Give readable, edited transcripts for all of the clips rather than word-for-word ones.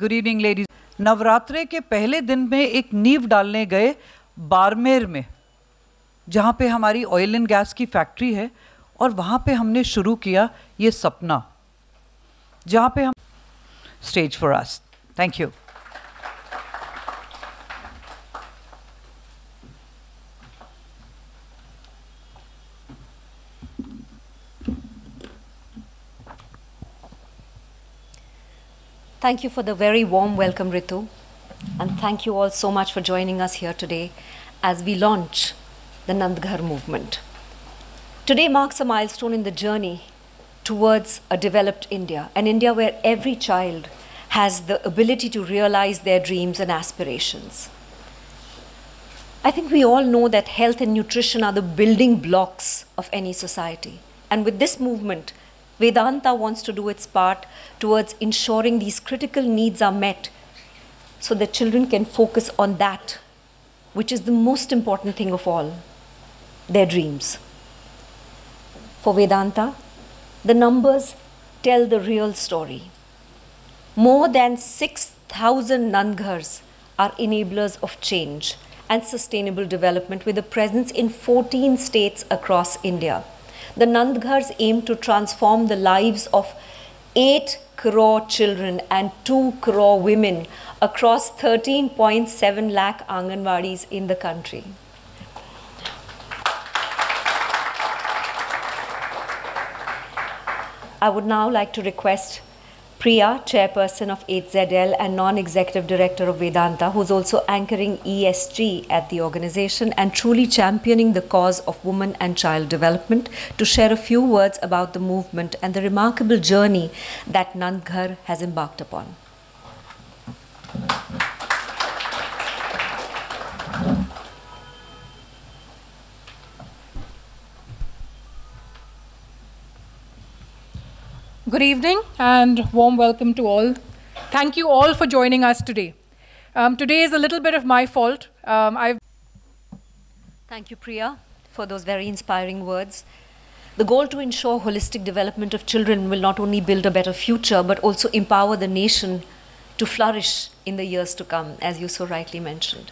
Good evening ladies. नवरात्रे के पहले दिन में एक नींव डालने गए बाड़मेर में, जहाँ पे हमारी ऑयल एंड गैस की फैक्ट्री है, और वहाँ पे हमने शुरू किया ये सपना, जहाँ पे हम stage for us. Thank you. Thank you for the very warm welcome, Ritu. And thank you all so much for joining us here today as we launch the Nandghar movement. Today marks a milestone in the journey towards a developed India, an India where every child has the ability to realize their dreams and aspirations. I think we all know that health and nutrition are the building blocks of any society. And with this movement, Vedanta wants to do its part towards ensuring these critical needs are met so that children can focus on that, which is the most important thing of all, their dreams. For Vedanta, the numbers tell the real story. More than 6,000 Nandghars are enablers of change and sustainable development with a presence in 14 states across India. The Nandghars aim to transform the lives of 8 crore children and 2 crore women across 13.7 lakh Anganwadis in the country. I would now like to request Priya, chairperson of 8ZL and non-executive director of Vedanta, who's also anchoring ESG at the organization and truly championing the cause of women and child development, to share a few words about the movement and the remarkable journey that Nandghar has embarked upon. Good evening and warm welcome to all. Thank you all for joining us today. Today is a little bit of my fault. Thank you, Priya, for those very inspiring words. The goal to ensure holistic development of children will not only build a better future, but also empower the nation to flourish in the years to come, as you so rightly mentioned.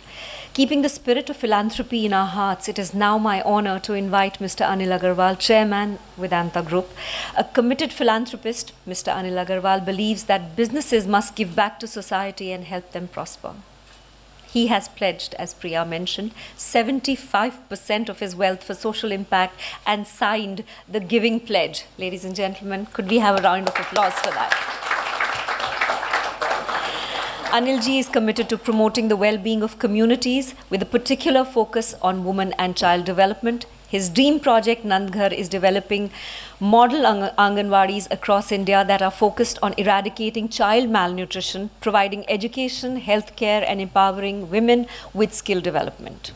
Keeping the spirit of philanthropy in our hearts, it is now my honor to invite Mr. Anil Agarwal, Chairman, Vedanta Group. A committed philanthropist, Mr. Anil Agarwal believes that businesses must give back to society and help them prosper. He has pledged, as Priya mentioned, 75% of his wealth for social impact and signed the Giving Pledge. Ladies and gentlemen, could we have a round of applause for that? Anilji is committed to promoting the well-being of communities with a particular focus on women and child development. His dream project, Nandghar, is developing model Anganwadis across India that are focused on eradicating child malnutrition, providing education, healthcare, and empowering women with skill development.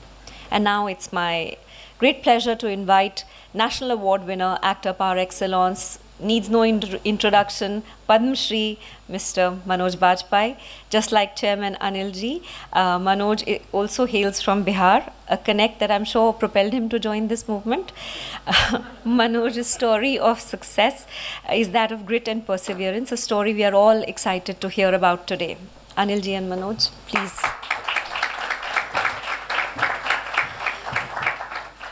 And now it's my great pleasure to invite National Award winner, actor par excellence, needs no introduction, Padma Shri, Mr. Manoj Bajpayee. Just like Chairman Anilji, Manoj also hails from Bihar, a connect that I'm sure propelled him to join this movement. Manoj's story of success is that of grit and perseverance, a story we are all excited to hear about today. Anilji and Manoj, please.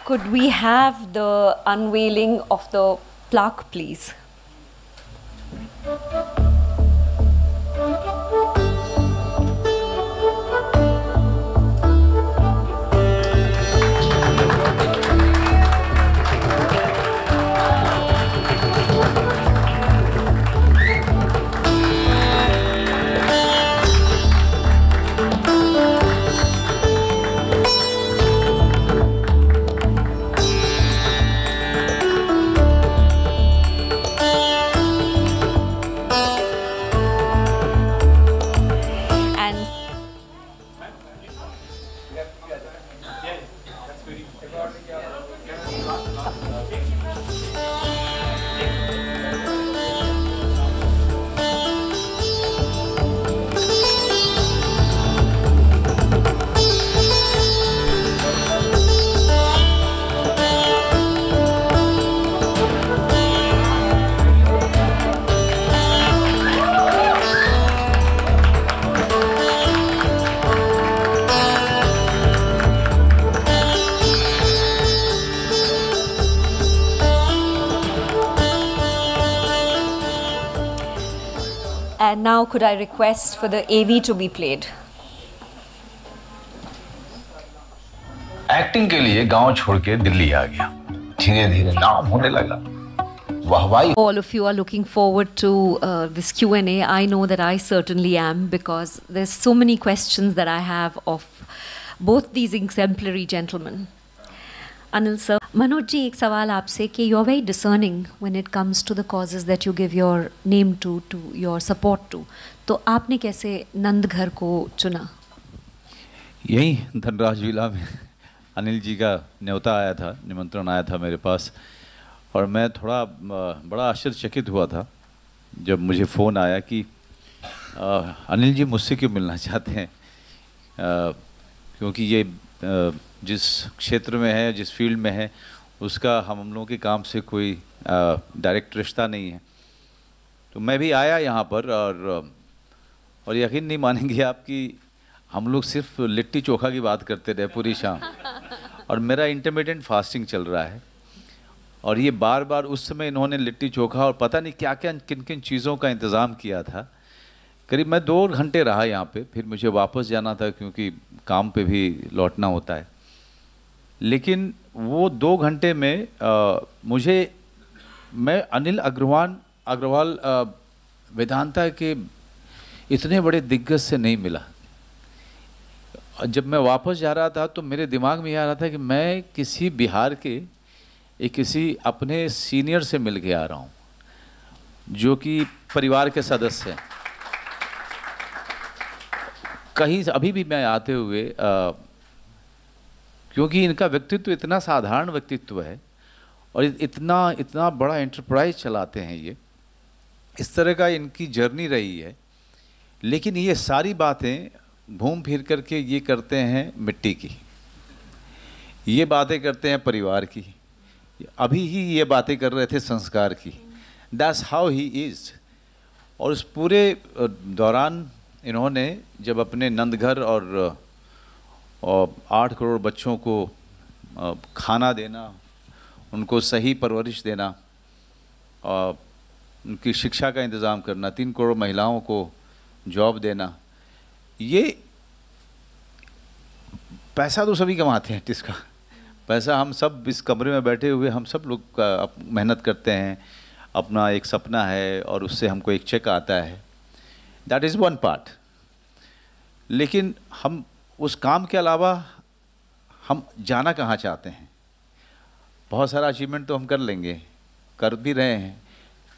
Could we have the unveiling of the plaque, please? And now could I request for the AV to be played? Acting के लिए गांव छोड़ के दिल्ली आ गया, धीरे धीरे नाम होने लगा, वाहवाही। All of you are looking forward to this Q&A. I know that I certainly am, because there's so many questions that I have of both these exemplary gentlemen. Anil sir, Manoj ji, एक सवाल आपसे कि you are very discerning when it comes to the causes that you give your name to your support to. तो आपने कैसे नंदघर को चुना? यही धनराज विला में अनिल जी का न्योता आया था, निमंत्रण आया था मेरे पास, और मैं थोड़ा बड़ा आश्चर्यचकित हुआ था जब मुझे फ़ोन आया कि अनिल जी मुझसे क्यों मिलना चाहते हैं, क्योंकि ये जिस क्षेत्र में है, जिस फील्ड में है, उसका हम लोगों के काम से कोई डायरेक्ट रिश्ता नहीं है। तो मैं भी आया यहाँ पर, और यकीन नहीं मानेंगे आप कि हम लोग सिर्फ लिट्टी चोखा की बात करते रहे पूरी शाम, और मेरा इंटरमीडिएट फास्टिंग चल रहा है, और ये बार बार उस समय इन्होंने लिट्टी चोखा और पता नहीं क्या क्या किन किन चीज़ों का इंतज़ाम किया था। करीब मैं 2 घंटे रहा यहाँ पे, फिर मुझे वापस जाना था क्योंकि काम पे भी लौटना होता है। लेकिन वो 2 घंटे में मैं अनिल अग्रवाल वेदांता के इतने बड़े दिग्गज से नहीं मिला। जब मैं वापस जा रहा था तो मेरे दिमाग में ये आ रहा था कि मैं किसी बिहार के किसी अपने सीनियर से मिल के आ रहा हूँ, जो कि परिवार के सदस्य हैं। कहीं अभी भी मैं आते हुए क्योंकि इनका व्यक्तित्व इतना साधारण व्यक्तित्व है और इतना बड़ा एंटरप्राइज चलाते हैं, ये इस तरह का इनकी जर्नी रही है, लेकिन ये सारी बातें घूम फिर करके ये करते हैं मिट्टी की, ये बातें करते हैं परिवार की, अभी ही ये बातें कर रहे थे संस्कार की। That's how he is. और उस पूरे दौरान इन्होंने जब अपने नंदघर और 8 करोड़ बच्चों को खाना देना, उनको सही परवरिश देना, उनकी शिक्षा का इंतज़ाम करना, 3 करोड़ महिलाओं को जॉब देना, ये पैसा तो सभी कमाते हैं, जिसका पैसा हम सब इस कमरे में बैठे हुए हम सब लोग मेहनत करते हैं, अपना एक सपना है और उससे हमको एक चेक आता है, दैट इज़ वन पार्ट। लेकिन हम उस काम के अलावा हम जाना कहाँ चाहते हैं? बहुत सारा अचीवमेंट तो हम कर लेंगे, कर भी रहे हैं,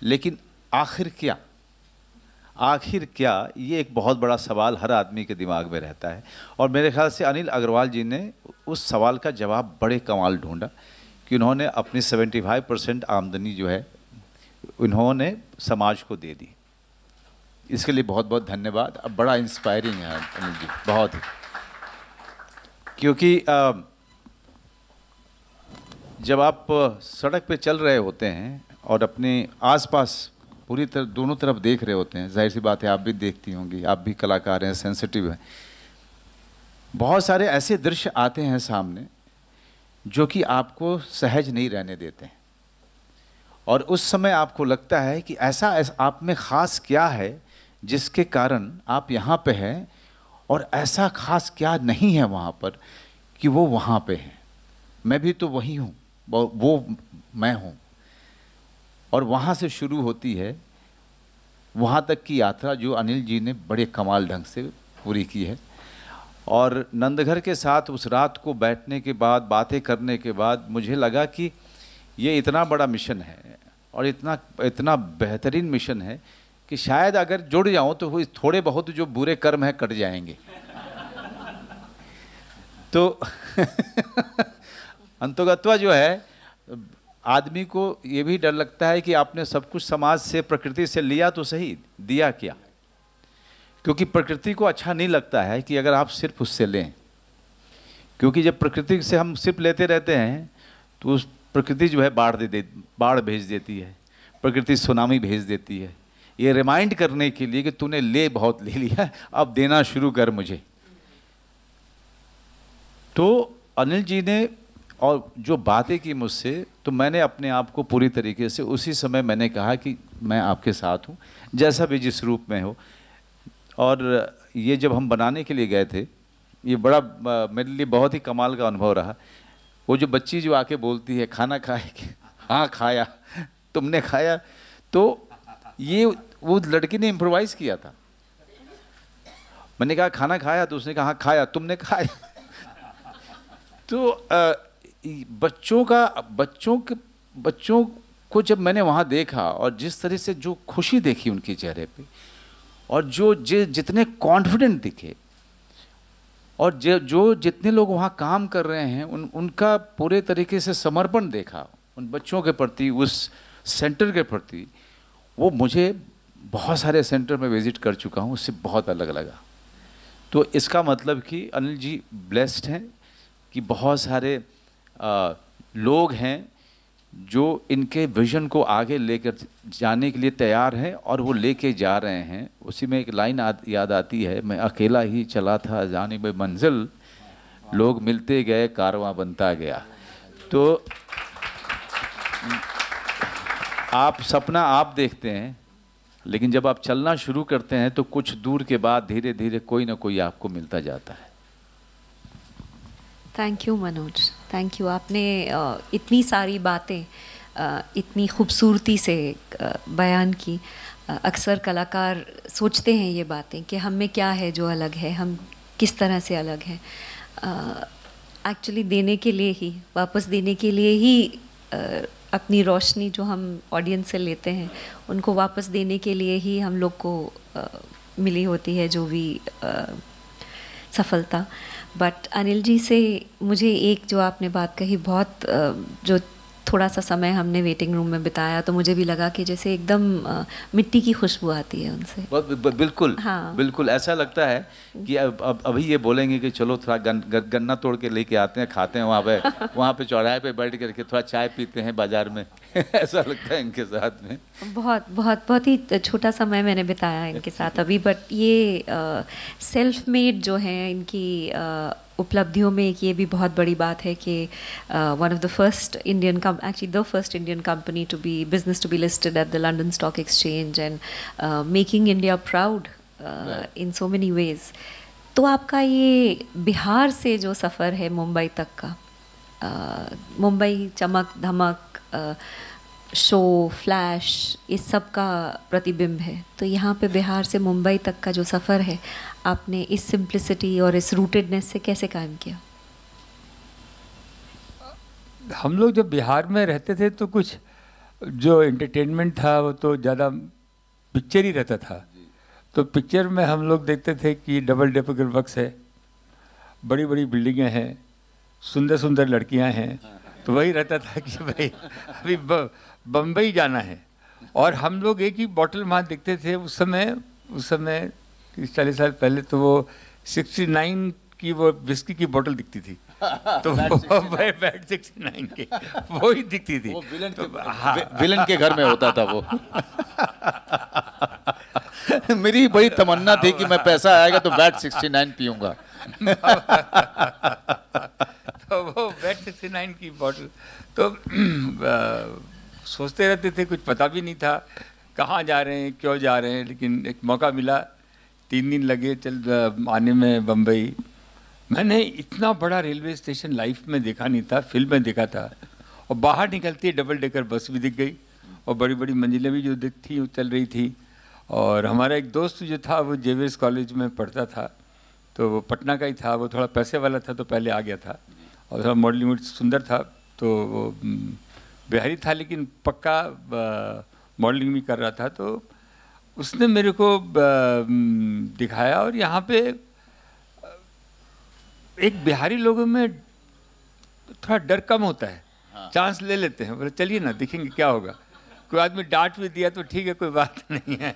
लेकिन आखिर क्या, ये एक बहुत बड़ा सवाल हर आदमी के दिमाग में रहता है। और मेरे ख्याल से अनिल अग्रवाल जी ने उस सवाल का जवाब बड़े कमाल ढूंढा कि उन्होंने अपनी 75% आमदनी जो है उन्होंने समाज को दे दी। इसके लिए बहुत बहुत धन्यवाद। अब बड़ा इंस्पायरिंग है अनिल जी, बहुत ही, क्योंकि जब आप सड़क पे चल रहे होते हैं और अपने आसपास पूरी तरह दोनों तरफ देख रहे होते हैं, जाहिर सी बात है आप भी देखती होंगी, आप भी कलाकार हैं, सेंसिटिव हैं, बहुत सारे ऐसे दृश्य आते हैं सामने जो कि आपको सहज नहीं रहने देते हैं, और उस समय आपको लगता है कि ऐसा आप में ख़ास क्या है जिसके कारण आप यहाँ पे हैं, और ऐसा ख़ास क्या नहीं है वहाँ पर कि वो वहाँ पे हैं। मैं भी तो वही हूँ, वो मैं हूँ। और वहाँ से शुरू होती है वहाँ तक की यात्रा जो अनिल जी ने बड़े कमाल ढंग से पूरी की है। और नंदघर के साथ उस रात को बैठने के बाद, बातें करने के बाद मुझे लगा कि ये इतना बड़ा मिशन है और इतना बेहतरीन मिशन है कि शायद अगर जुड़ जाऊँ तो वो थोड़े बहुत जो बुरे कर्म हैं कट जाएंगे। तो अंतोगत्वा जो है, आदमी को ये भी डर लगता है कि आपने सब कुछ समाज से, प्रकृति से लिया तो सही, दिया क्या? क्योंकि प्रकृति को अच्छा नहीं लगता है कि अगर आप सिर्फ उससे लें, क्योंकि जब प्रकृति से हम सिर्फ लेते रहते हैं तो उस प्रकृति जो है बाढ़ भेज देती है, प्रकृति सुनामी भेज देती है, ये रिमाइंड करने के लिए कि तूने बहुत ले लिया, अब देना शुरू कर मुझे। तो अनिल जी ने और जो बातें की मुझसे, तो मैंने अपने आप को पूरी तरीके से उसी समय मैंने कहा कि मैं आपके साथ हूँ, जैसा भी जिस रूप में हो। और ये जब हम बनाने के लिए गए थे, ये बड़ा मेरे लिए बहुत ही कमाल का अनुभव रहा। वो जो बच्ची जो आके बोलती है खाना खाए कि हाँ खाया, तुमने खाया, तो ये वो लड़की ने इम्प्रोवाइज़ किया था। मैंने कहा खाना खाया, तो उसने कहा हाँ खाया, तुमने खाया। तो बच्चों को जब मैंने वहाँ देखा और जिस तरह से जो खुशी देखी उनके चेहरे पे, और जो जितने कॉन्फिडेंट दिखे, और जो जितने लोग वहाँ काम कर रहे हैं उनका पूरे तरीके से समर्पण देखा उन बच्चों के प्रति, उस सेंटर के प्रति, वो मुझे बहुत सारे सेंटर में विजिट कर चुका हूँ, उससे बहुत अलग लगा। तो इसका मतलब कि अनिल जी ब्लेस्ड हैं कि बहुत सारे लोग हैं जो इनके विजन को आगे लेकर जाने के लिए तैयार हैं और वो लेके जा रहे हैं। उसी में एक लाइन याद आती है, मैं अकेला ही चला था जाने में मंजिल, लोग मिलते गए कारवां बनता गया। तो आप सपना आप देखते हैं, लेकिन जब आप चलना शुरू करते हैं तो कुछ दूर के बाद धीरे धीरे कोई ना कोई आपको मिलता जाता है। Thank you Manoj, thank you. आपने इतनी सारी बातें इतनी खूबसूरती से बयान की। अक्सर कलाकार सोचते हैं ये बातें कि हम में क्या है जो अलग है, हम किस तरह से अलग हैं। एक्चुअली देने के लिए ही, वापस देने के लिए ही अपनी रोशनी जो हम ऑडियंस से लेते हैं उनको वापस देने के लिए ही हम लोग को मिली होती है जो भी सफलता। बट अनिल जी से मुझे एक जो आपने बात कही, बहुत जो थोड़ा सा समय हमने वेटिंग रूम में बिताया तो मुझे भी लगा कि जैसे एकदम मिट्टी की खुशबू आती है उनसे। बिल्कुल, हाँ, बिल्कुल ऐसा लगता है कि अब अभी ये बोलेंगे कि चलो थोड़ा गन्ना तोड़ के लेके आते हैं, खाते हैं वहाँ पे चौराहे पे बैठ करके थोड़ा चाय पीते हैं बाजार में। ऐसा लगता है इनके साथ में। बहुत ही छोटा समय मैंने बिताया इनके साथ अभी। बट ये सेल्फ मेड जो है इनकी उपलब्धियों में एक ये भी बहुत बड़ी बात है कि one of the first Indian actually the first Indian company to be business to be listed at the London stock exchange and making India proud in so many ways. तो आपका ये बिहार से जो सफ़र है मुंबई तक का, मुंबई चमक धमक शो फ्लैश इस सब का प्रतिबिंब है, तो यहाँ पे बिहार से मुंबई तक का जो सफ़र है आपने इस सिंप्लिसिटी और इस रूटेडनेस से कैसे कायम किया? हम लोग जब बिहार में रहते थे तो कुछ जो एंटरटेनमेंट था वो तो ज़्यादा पिक्चर ही रहता था। तो पिक्चर में हम लोग देखते थे कि डबल डेकर बस है, बड़ी बड़ी बिल्डिंगें हैं, सुंदर सुंदर लड़कियां हैं, तो वही रहता था कि भाई अभी बम्बई जाना है। और हम लोग एक ही बॉटल वहाँ देखते थे उस समय 30-40 साल पहले, तो वो 69 की वो विस्की की बोतल दिखती थी। तो वो बैट 69 के वो ही दिखती थी। वो विलन के घर में होता था वो। मेरी बड़ी तमन्ना थी कि मैं पैसा आएगा तो बैट 69 पीऊंगा। तो वो बैट 69 की बोतल तो सोचते रहते थे, कुछ पता भी नहीं था कहाँ जा रहे हैं, क्यों जा रहे हैं। लेकिन एक मौका मिला, 3 दिन लगे आने में बम्बई। मैंने इतना बड़ा रेलवे स्टेशन लाइफ में देखा नहीं था, फिल्म में देखा था। और बाहर निकलती डबल डेकर बस भी दिख गई और बड़ी बड़ी मंजिलें भी जो थी चल रही थी। और हमारा एक दोस्त जो था वो जेवियर्स कॉलेज में पढ़ता था, तो वो पटना का ही था, वो थोड़ा पैसे वाला था तो पहले आ गया था और थोड़ा मॉडलिंग सुंदर था, तो वो बिहारी था लेकिन पक्का मॉडलिंग भी कर रहा था। तो उसने मेरे को दिखाया। और यहाँ पे एक बिहारी लोगों में थोड़ा डर कम होता है, चांस ले लेते हैं, बोले चलिए ना देखेंगे क्या होगा। कोई आदमी डांट भी दिया तो ठीक है, कोई बात नहीं है,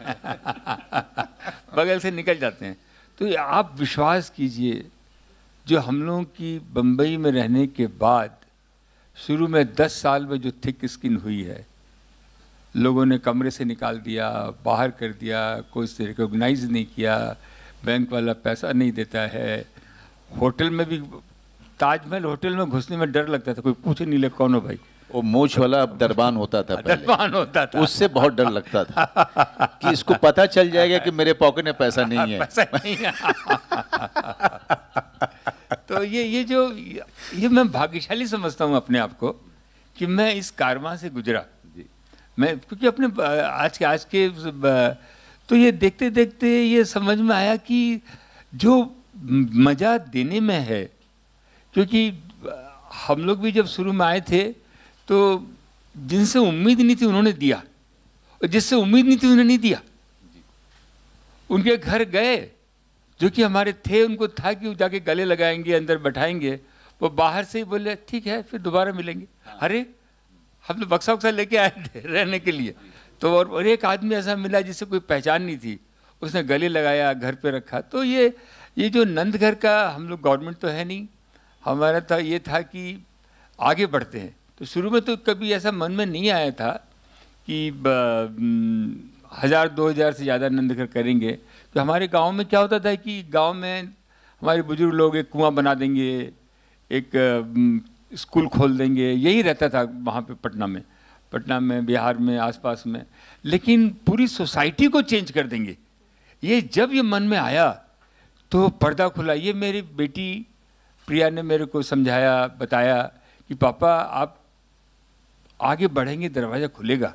बगल से निकल जाते हैं। तो आप विश्वास कीजिए, जो हम लोगों की बम्बई में रहने के बाद शुरू में 10 साल में जो थिक स्किन हुई है, लोगों ने कमरे से निकाल दिया, बाहर कर दिया, कोई से रिकॉग्नाइज नहीं किया, बैंक वाला पैसा नहीं देता है। होटल में भी, ताजमहल होटल में घुसने में डर लगता था, कोई पूछे नहीं ले कौन हो भाई, वो मूछ वाला दरबान होता था पहले, दरबान होता था, उससे बहुत डर लगता था कि इसको पता चल जाएगा कि मेरे पॉकेट में पैसा नहीं है। पैसा नहीं है। तो ये मैं भाग्यशाली समझता हूँ अपने आप को कि मैं इस कारवां से गुजरा। मैं क्योंकि अपने आज के तो ये देखते देखते ये समझ में आया कि जो मज़ा देने में है, क्योंकि हम लोग भी जब शुरू में आए थे तो जिनसे उम्मीद नहीं थी उन्होंने दिया, और जिससे उम्मीद नहीं थी उन्होंने नहीं दिया। उनके घर गए जो कि हमारे थे, उनको था कि वो जाके गले लगाएंगे, अंदर बैठाएंगे, वो बाहर से ही बोले ठीक है फिर दोबारा मिलेंगे। अरे हम तो बक्सा वक्सा लेके आए थे रहने के लिए, तो और एक आदमी ऐसा मिला जिससे कोई पहचान नहीं थी, उसने गले लगाया, घर पे रखा। तो ये जो नंद घर का, हम लोग गवर्नमेंट तो है नहीं, हमारा था ये था कि आगे बढ़ते हैं। तो शुरू में तो कभी ऐसा मन में नहीं आया था कि 1000-2000 से ज़्यादा नंद घर करेंगे। तो हमारे गांव में क्या होता था कि गांव में हमारे बुजुर्ग लोग एक कुआं बना देंगे, एक स्कूल खोल देंगे, यही रहता था वहाँ पे पटना में, बिहार में, आसपास में। लेकिन पूरी सोसाइटी को चेंज कर देंगे, ये जब ये मन में आया तो पर्दा खुला। ये मेरी बेटी प्रिया ने मेरे को समझाया, बताया कि पापा आप आगे बढ़ेंगे दरवाज़ा खुलेगा।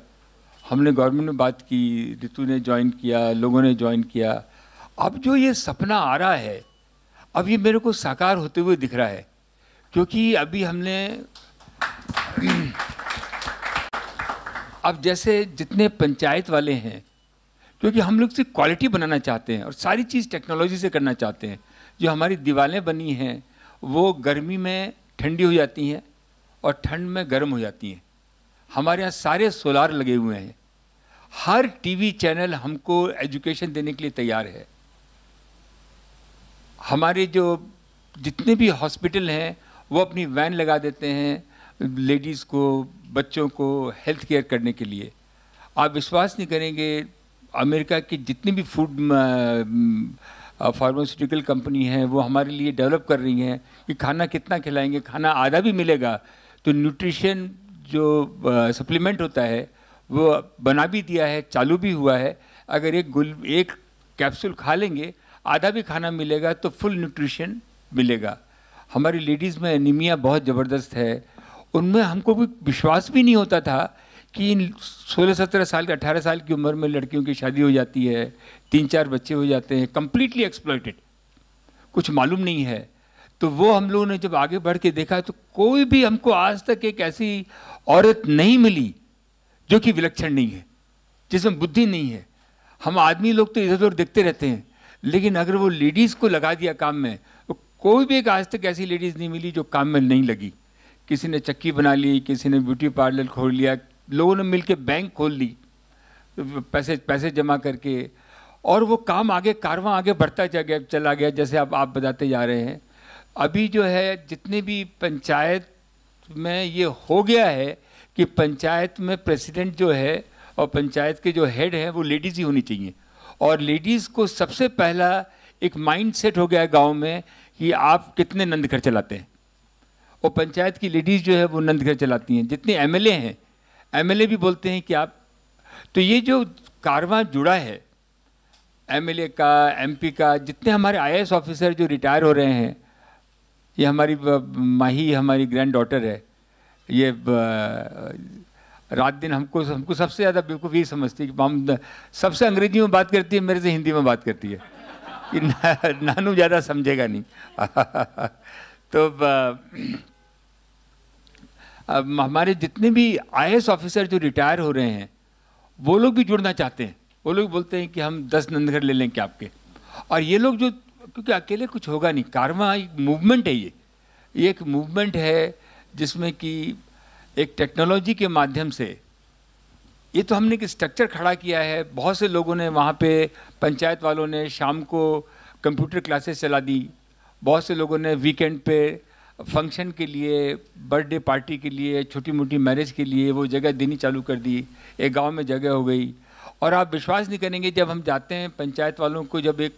हमने गवर्नमेंट में बात की, रितु ने ज्वाइन किया, लोगों ने ज्वाइन किया। अब जो ये सपना आ रहा है, अब ये मेरे को साकार होते हुए दिख रहा है, क्योंकि अभी हमने अब जैसे जितने पंचायत वाले हैं, क्योंकि हम लोग से क्वालिटी बनाना चाहते हैं और सारी चीज़ टेक्नोलॉजी से करना चाहते हैं। जो हमारी दीवारें बनी हैं वो गर्मी में ठंडी हो जाती हैं और ठंड में गर्म हो जाती हैं। हमारे यहाँ सारे सोलार लगे हुए हैं। हर टीवी चैनल हमको एजुकेशन देने के लिए तैयार है। हमारे जो जितने भी हॉस्पिटल हैं वो अपनी वैन लगा देते हैं लेडीज़ को, बच्चों को हेल्थ केयर करने के लिए। आप विश्वास नहीं करेंगे, अमेरिका की जितनी भी फूड फार्मास्यूटिकल कंपनी है वो हमारे लिए डेवलप कर रही हैं कि खाना कितना खिलाएंगे, खाना आधा भी मिलेगा। तो न्यूट्रिशन जो सप्लीमेंट होता है वो बना भी दिया है, चालू भी हुआ है। अगर एक कैप्सूल खा लेंगे, आधा भी खाना मिलेगा तो फुल न्यूट्रिशन मिलेगा। हमारी लेडीज़ में एनीमिया बहुत ज़बरदस्त है। उनमें हमको भी विश्वास भी नहीं होता था कि 16-17 साल के 18 साल की उम्र में लड़कियों की शादी हो जाती है, 3-4 बच्चे हो जाते हैं, कम्प्लीटली एक्सप्लॉइटेड, कुछ मालूम नहीं है। तो वो हम लोगों ने जब आगे बढ़ के देखा तो कोई भी हमको आज तक एक ऐसी औरत नहीं मिली जो कि विलक्षण नहीं है, जिसमें बुद्धि नहीं है। हम आदमी लोग तो इधर उधर देखते रहते हैं, लेकिन अगर वो लेडीज़ को लगा दिया काम में, तो कोई भी एक आज तक ऐसी लेडीज़ नहीं मिली जो काम में नहीं लगी। किसी ने चक्की बना ली, किसी ने ब्यूटी पार्लर खोल लिया, लोगों ने मिलके बैंक खोल ली पैसे जमा करके, और वो काम आगे, कारवां आगे बढ़ता चला गया। जैसे अब आप बताते जा रहे हैं, अभी जो है जितने भी पंचायत में ये हो गया है कि पंचायत में प्रेसिडेंट जो है और पंचायत के जो हेड हैं वो लेडीज़ ही होनी चाहिए। और लेडीज़ को सबसे पहला एक माइंड सेट हो गया है गाँव में कि आप कितने नंद घर चलाते हैं, और पंचायत की लेडीज़ जो है वो नंद घर चलाती हैं। जितने एमएलए हैं, एमएलए भी बोलते हैं कि आप, तो ये जो कारवां जुड़ा है एमएलए का, एमपी का, जितने हमारे आईएएस ऑफिसर जो रिटायर हो रहे हैं, ये हमारी माही हमारी ग्रैंड डॉटर है, ये रात दिन हमको सबसे ज़्यादा बेवकूफ़ ये समझती है कि हम सबसे अंग्रेजी में बात करती है, मेरे से हिंदी में बात करती है कि नानू ज़्यादा समझेगा नहीं। तो अब हमारे जितने भी आईएएस ऑफिसर जो रिटायर हो रहे हैं वो लोग भी जुड़ना चाहते हैं। वो लोग बोलते हैं कि हम 10 नंदघर ले लें क्या आपके। और ये लोग जो, क्योंकि अकेले कुछ होगा नहीं, कारवां एक मूवमेंट है, ये एक मूवमेंट है जिसमें कि एक टेक्नोलॉजी के माध्यम से, ये तो हमने एक स्ट्रक्चर खड़ा किया है। बहुत से लोगों ने वहाँ पे, पंचायत वालों ने शाम को कंप्यूटर क्लासेस चला दी, बहुत से लोगों ने वीकेंड पे फंक्शन के लिए, बर्थडे पार्टी के लिए, छोटी मोटी मैरिज के लिए वो जगह देनी चालू कर दी। एक गांव में जगह हो गई। और आप विश्वास नहीं करेंगे, जब हम जाते हैं पंचायत वालों को, जब एक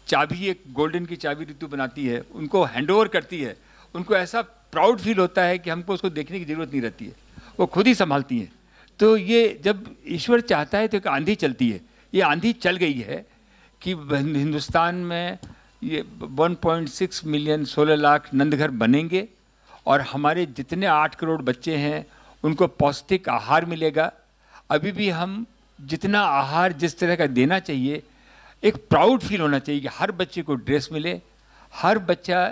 चाबी, एक गोल्डन की चाबी ऋतु बनाती है, उनको हैंड ओवर करती है, उनको ऐसा प्राउड फील होता है कि हमको उसको देखने की ज़रूरत नहीं रहती है। वो खुद ही संभालती हैं। तो ये जब ईश्वर चाहता है तो एक आंधी चलती है, ये आंधी चल गई है कि हिंदुस्तान में ये 1.6 मिलियन 16 लाख नंदघर बनेंगे और हमारे जितने 8 करोड़ बच्चे हैं उनको पौष्टिक आहार मिलेगा। अभी भी हम जितना आहार जिस तरह का देना चाहिए, एक प्राउड फील होना चाहिए कि हर बच्चे को ड्रेस मिले, हर बच्चा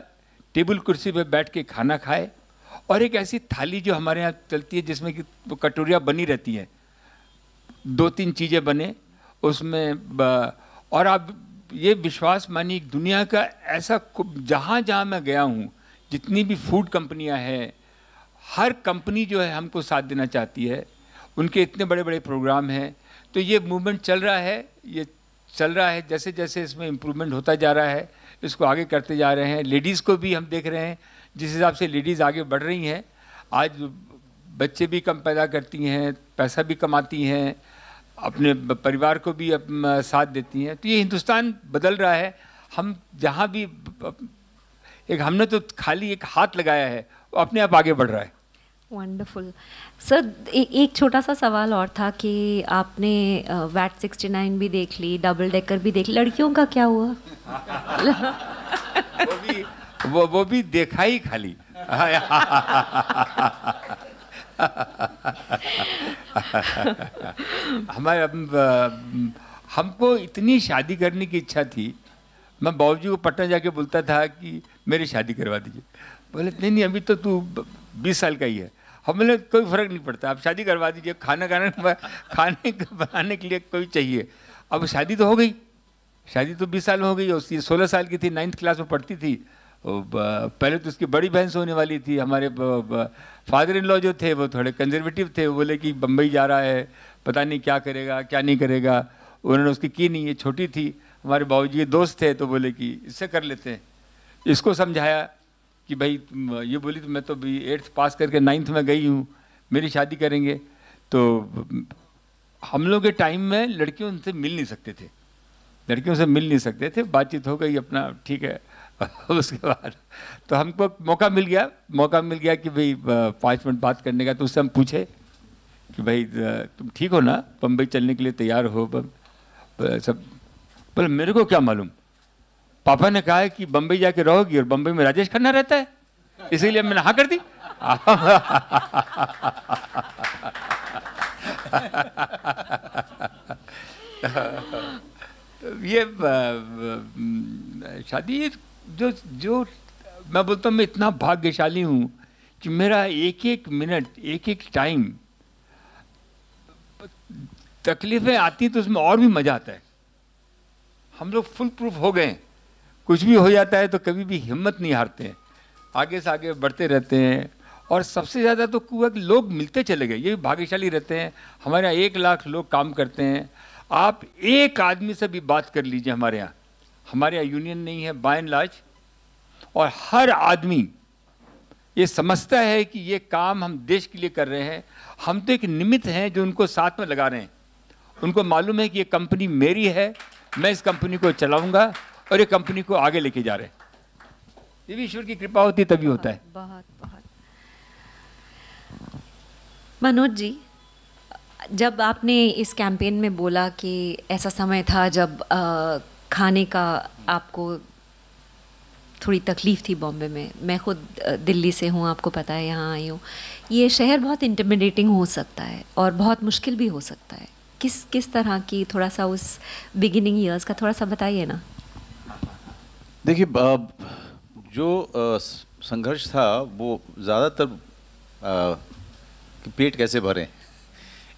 टेबल कुर्सी पे बैठ के खाना खाए, और एक ऐसी थाली जो हमारे यहाँ चलती है जिसमें कि कटोरियाँ बनी रहती हैं, 2-3 चीज़ें बने उसमें। और आप ये विश्वास मानिए दुनिया का ऐसा जहाँ जहाँ मैं गया हूँ, जितनी भी फूड कंपनियाँ हैं, हर कंपनी जो है हमको साथ देना चाहती है, उनके इतने बड़े बड़े प्रोग्राम हैं। तो ये मूवमेंट चल रहा है, ये चल रहा है, जैसे जैसे इसमें इम्प्रूवमेंट होता जा रहा है इसको आगे करते जा रहे हैं। लेडीज़ को भी हम देख रहे हैं जिस हिसाब से लेडीज़ आगे बढ़ रही हैं, आज बच्चे भी कम पैदा करती हैं, पैसा भी कमाती हैं, अपने परिवार को भी साथ देती हैं। तो ये हिंदुस्तान बदल रहा है। हम जहाँ भी एक हमने तो खाली एक हाथ लगाया है, वो अपने आप आगे बढ़ रहा है। Wonderful sir. एक छोटा सा सवाल और था कि आपने वैट 69 भी देख ली, डबल डेकर भी देख ली, लड़कियों का क्या हुआ? वो भी देखा ही खाली। हमारे हमको इतनी शादी करने की इच्छा थी, मैं बाबूजी को पटना जाके बोलता था कि मेरी शादी करवा दीजिए। बोले नहीं अभी तो तू 20 साल का ही है। हमें कोई फ़र्क नहीं पड़ता, आप शादी करवा दीजिए, खाने बनाने के लिए कोई चाहिए। अब शादी तो हो गई, शादी तो 20 साल में हो गई, उसकी 16 साल की थी, 9th क्लास में पढ़ती थी। पहले तो उसकी बड़ी बहन से होने वाली थी। हमारे फादर इन लॉ जो थे वो थोड़े कंजर्वेटिव थे, वो बोले कि बम्बई जा रहा है, पता नहीं क्या करेगा क्या नहीं करेगा। उन्होंने उसकी की नहीं, ये छोटी थी। हमारे बाबूजी के दोस्त थे तो बोले कि इससे कर लेते हैं। इसको समझाया कि भाई ये बोली तो मैं तो भी 8th पास करके 9th में गई हूँ, मेरी शादी करेंगे। तो हम लोग के टाइम में लड़कियों उनसे मिल नहीं सकते थे, लड़कियों से मिल नहीं सकते थे। बातचीत हो गई अपना, ठीक है। उसके बाद तो हमको मौका मिल गया कि भाई 5 मिनट बात करने का। तो उससे हम पूछे कि भाई तुम ठीक हो ना, बम्बई चलने के लिए तैयार हो? सब बोले मेरे को क्या मालूम, पापा ने कहा है कि बम्बई जाके रहोगी और बम्बई में राजेश खन्ना रहता है, इसीलिए मैंने हाँ कर दी। ये शादी जो मैं बोलता हूँ, मैं इतना भाग्यशाली हूँ कि मेरा एक मिनट एक टाइम, तकलीफें आती तो उसमें और भी मजा आता है। हम लोग फुल प्रूफ हो गए, कुछ भी हो जाता है तो कभी भी हिम्मत नहीं हारते हैं, आगे से आगे बढ़ते रहते हैं। और सबसे ज़्यादा तो हुआ कि लोग मिलते चले गए, ये भी भाग्यशाली रहते हैं। हमारे यहाँ 1 लाख लोग काम करते हैं। आप एक आदमी से भी बात कर लीजिए, हमारे यहाँ यूनियन नहीं है बाय एंड लार्ज, और हर आदमी ये समझता है कि ये काम हम देश के लिए कर रहे हैं। हम तो एक निमित्त हैं जो उनको साथ में लगा रहे हैं। उनको मालूम है कि ये कंपनी मेरी है, मैं इस कंपनी को चलाऊंगा और ये कंपनी को आगे लेके जा रहे हैं। ये भी ईश्वर की कृपा होती है तभी होता है। बहुत बहुत। मनोज जी, जब आपने इस कैंपेन में बोला कि ऐसा समय था जब खाने का आपको थोड़ी तकलीफ़ थी बॉम्बे में, मैं खुद दिल्ली से हूँ, आपको पता है, यहाँ आई हूँ। ये शहर बहुत इंटिमिडेटिंग हो सकता है और बहुत मुश्किल भी हो सकता है। किस तरह की, थोड़ा सा उस बिगिनिंग ईयर्स का थोड़ा सा बताइए ना। देखिए, जो संघर्ष था वो ज़्यादातर कि पेट कैसे भरें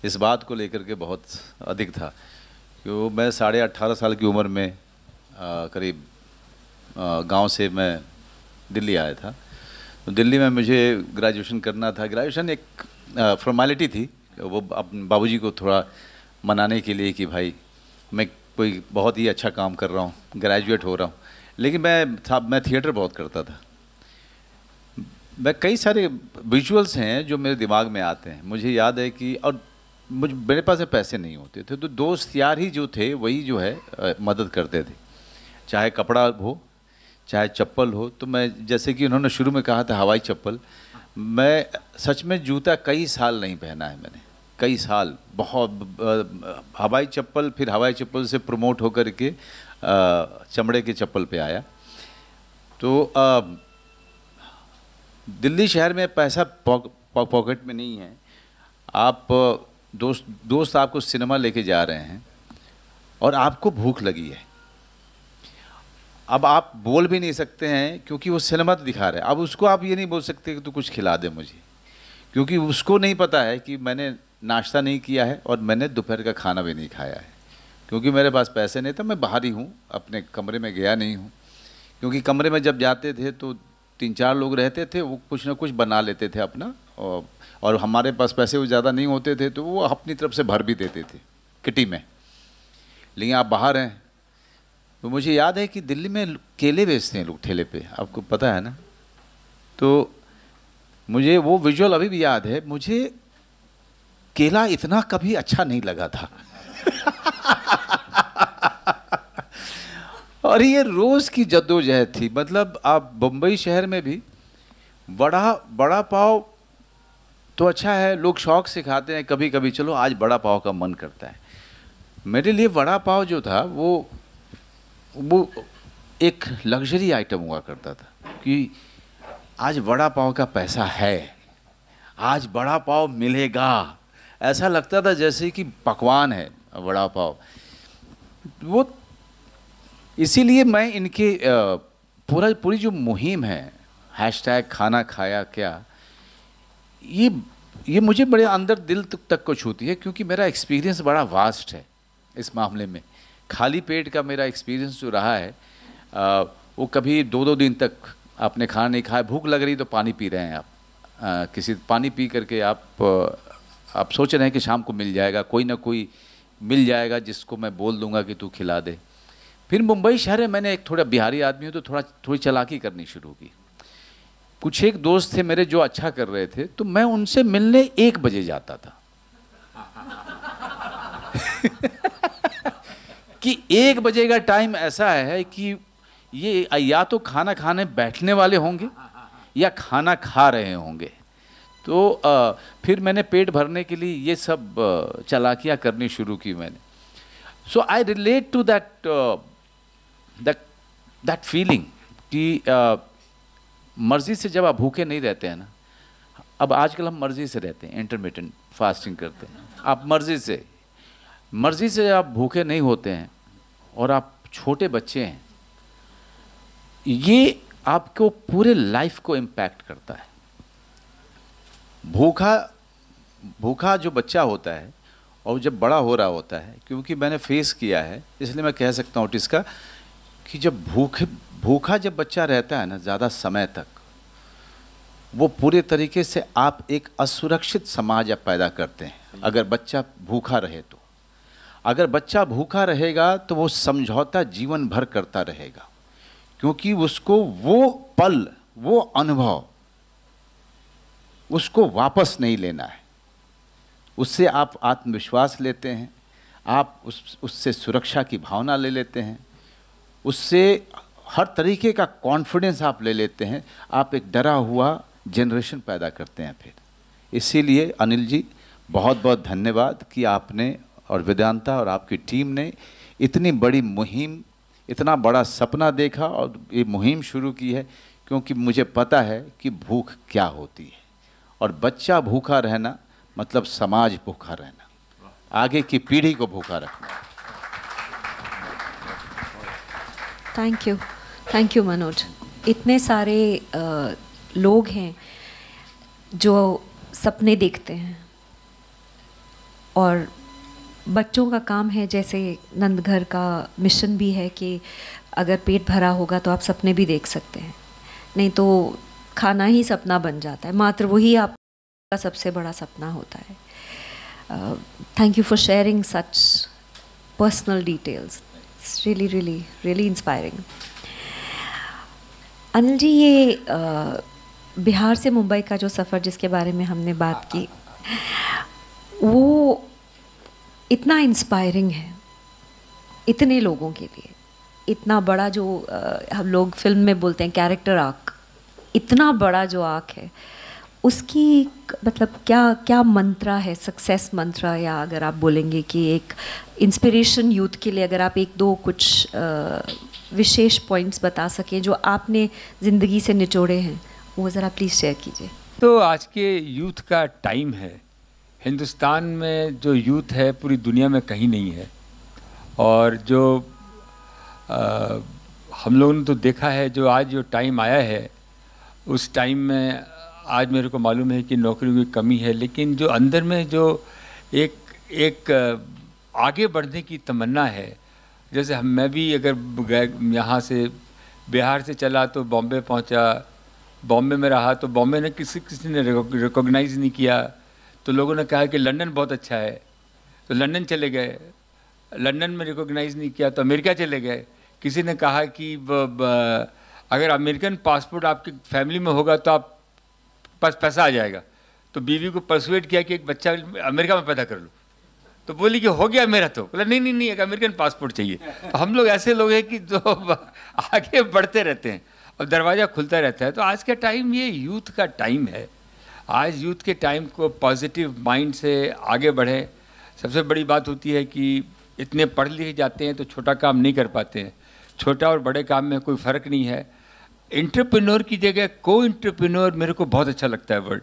इस बात को लेकर के बहुत अधिक था। क्यों, मैं 18.5 साल की उम्र में करीब गांव से मैं दिल्ली आया था। तो दिल्ली में मुझे ग्रेजुएशन करना था। ग्रेजुएशन एक फॉर्मेलिटी थी, वो अपने बाबूजी को थोड़ा मनाने के लिए कि भाई मैं कोई बहुत ही अच्छा काम कर रहा हूँ, ग्रेजुएट हो रहा हूँ। लेकिन मैं थिएटर बहुत करता था। मैं कई सारे विजुअल्स हैं जो मेरे दिमाग में आते हैं। मुझे याद है कि और मेरे पास पैसे नहीं होते थे, तो दोस्त यार ही जो थे वही जो है मदद करते थे, चाहे कपड़ा हो चाहे चप्पल हो। तो मैं, जैसे कि उन्होंने शुरू में कहा था हवाई चप्पल, मैं सच में जूता कई साल नहीं पहना है मैंने, कई साल, बहुत हवाई चप्पल, फिर हवाई चप्पल से प्रमोट होकर के चमड़े के चप्पल पे आया। तो दिल्ली शहर में पैसा पॉकेट में नहीं है। आप दोस्त आपको सिनेमा लेके जा रहे हैं और आपको भूख लगी है। अब आप बोल भी नहीं सकते हैं क्योंकि वो सिनेमा तो दिखा रहे हैं। अब उसको आप ये नहीं बोल सकते कि तू कुछ खिला दे मुझे, क्योंकि उसको नहीं पता है कि मैंने नाश्ता नहीं किया है और मैंने दोपहर का खाना भी नहीं खाया है। क्योंकि मेरे पास पैसे नहीं था, मैं बाहर ही हूँ, अपने कमरे में गया नहीं हूँ। क्योंकि कमरे में जब जाते थे तो 3-4 लोग रहते थे, वो कुछ ना कुछ बना लेते थे अपना, और हमारे पास पैसे वो ज़्यादा नहीं होते थे तो वो अपनी तरफ से भर भी देते थे किटी में। लेकिन आप बाहर हैं तो मुझे याद है कि दिल्ली में केले बेचते हैं लोग ठेले पे, आपको पता है ना। तो मुझे वो विजुअल अभी भी याद है। मुझे केला इतना कभी अच्छा नहीं लगा था और ये रोज़ की जद्दोजहद थी। मतलब आप बम्बई शहर में भी बड़ा पाव तो अच्छा है, लोग शौक से खाते हैं, कभी कभी चलो आज बड़ा पाव का मन करता है। मेरे लिए बड़ा पाव जो था वो एक लग्जरी आइटम हुआ करता था कि आज बड़ा पाव का पैसा है, आज बड़ा पाव मिलेगा। ऐसा लगता था जैसे कि पकवान है बड़ा पाव। वो इसीलिए मैं इनके पूरी जो मुहिम है हैशटैग खाना खाया क्या, ये मुझे बड़े अंदर दिल तक को छूती है, क्योंकि मेरा एक्सपीरियंस बड़ा वास्ट है इस मामले में। खाली पेट का मेरा एक्सपीरियंस जो रहा है वो कभी 2-2 दिन तक आपने खाना नहीं खाया, भूख लग रही तो पानी पी रहे हैं आप, किसी पानी पी करके आप सोच रहे हैं कि शाम को मिल जाएगा, कोई ना कोई मिल जाएगा जिसको मैं बोल दूंगा कि तू खिला दे। फिर मुंबई शहर में मैंने एक थोड़ा बिहारी आदमी हूँ तो थोड़ी चालाकी करनी शुरू की। कुछ एक दोस्त थे मेरे जो अच्छा कर रहे थे, तो मैं उनसे मिलने 1 बजे जाता था कि 1 बजे का टाइम ऐसा है कि ये या तो खाना खाने बैठने वाले होंगे या खाना खा रहे होंगे। तो फिर मैंने पेट भरने के लिए ये सब चालाकियाँ करनी शुरू की मैंने। So I relate to that feeling कि मर्जी से जब आप भूखे नहीं रहते हैं ना। अब आजकल हम मर्जी से रहते हैं, इंटरमिटेंट फास्टिंग करते हैं। आप मर्जी से आप भूखे नहीं होते हैं और आप छोटे बच्चे हैं, ये आपको पूरे लाइफ को इम्पैक्ट करता है। भूखा जो बच्चा होता है और जब बड़ा हो रहा होता है, क्योंकि मैंने फेस किया है इसलिए मैं कह सकता हूँ इसका कि जब भूखा जब बच्चा रहता है ना ज़्यादा समय तक, वो पूरे तरीके से आप एक असुरक्षित समाज आप पैदा करते हैं। अगर बच्चा भूखा रहे तो, अगर बच्चा भूखा रहेगा तो वो समझौता जीवन भर करता रहेगा, क्योंकि उसको वो पल, वो अनुभव उसको वापस नहीं लेना है। उससे आप आत्मविश्वास लेते हैं, आप उससे सुरक्षा की भावना ले लेते हैं, उससे हर तरीके का कॉन्फिडेंस आप ले लेते हैं। आप एक डरा हुआ जनरेशन पैदा करते हैं फिर। इसीलिए अनिल जी बहुत बहुत धन्यवाद कि आपने और वेदांता और आपकी टीम ने इतनी बड़ी मुहिम, इतना बड़ा सपना देखा और ये मुहिम शुरू की है, क्योंकि मुझे पता है कि भूख क्या होती है और बच्चा भूखा रहना मतलब समाज भूखा रहना, आगे की पीढ़ी को भूखा रखना। Thank you Manoj. इतने सारे लोग हैं जो सपने देखते हैं और बच्चों का काम है, जैसे नंदघर का मिशन भी है कि अगर पेट भरा होगा तो आप सपने भी देख सकते हैं, नहीं तो खाना ही सपना बन जाता है, मात्र वही आपका सबसे बड़ा सपना होता है। Thank you for sharing such personal details, it's really inspiring. Anil ji, ये बिहार से मुंबई का जो सफ़र जिसके बारे में हमने बात की, वो इतना इंस्पायरिंग है इतने लोगों के लिए। इतना बड़ा जो हम लोग फिल्म में बोलते हैं कैरेक्टर आर्क, इतना बड़ा जो आर्क है, उसकी मतलब क्या क्या मंत्रा है, सक्सेस मंत्रा, या अगर आप बोलेंगे कि एक इंस्पिरेशन यूथ के लिए अगर आप एक दो कुछ विशेष पॉइंट्स बता सकें जो आपने ज़िंदगी से निचोड़े हैं, वो ज़रा प्लीज़ शेयर कीजिए। तो आज के यूथ का टाइम है, हिंदुस्तान में जो यूथ है पूरी दुनिया में कहीं नहीं है। और जो हम लोगों ने तो देखा है, जो आज जो टाइम आया है उस टाइम में आज मेरे को मालूम है कि नौकरियों की कमी है, लेकिन जो अंदर में जो एक आगे बढ़ने की तमन्ना है, जैसे मैं भी अगर यहाँ से बिहार से चला तो बॉम्बे पहुँचा, बॉम्बे में रहा तो बॉम्बे ने किसी ने रिकॉग्नाइज़ नहीं किया, तो लोगों ने कहा कि लंदन बहुत अच्छा है, तो लंदन चले गए, लंदन में रिकॉग्नाइज़ नहीं किया तो अमेरिका चले गए। किसी ने कहा कि अगर अमेरिकन पासपोर्ट आपकी फैमिली में होगा तो आप पास पैसा आ जाएगा, तो बीवी को परसुएट किया कि एक बच्चा अमेरिका में पैदा कर लो, तो बोली कि हो गया मेरा, तो बोला नहीं एक अमेरिकन पासपोर्ट चाहिए। तो हम लोग ऐसे लोग हैं कि जो आगे बढ़ते रहते हैं और दरवाज़ा खुलता रहता है। तो आज का टाइम ये यूथ का टाइम है, आज यूथ के टाइम को पॉजिटिव माइंड से आगे बढ़े। सबसे बड़ी बात होती है कि इतने पढ़ लिखे जाते हैं तो छोटा काम नहीं कर पाते हैं, छोटा और बड़े काम में कोई फ़र्क नहीं है। एंटरप्रेन्योर की जगह को एंटरप्रेन्योर मेरे को बहुत अच्छा लगता है वर्ड,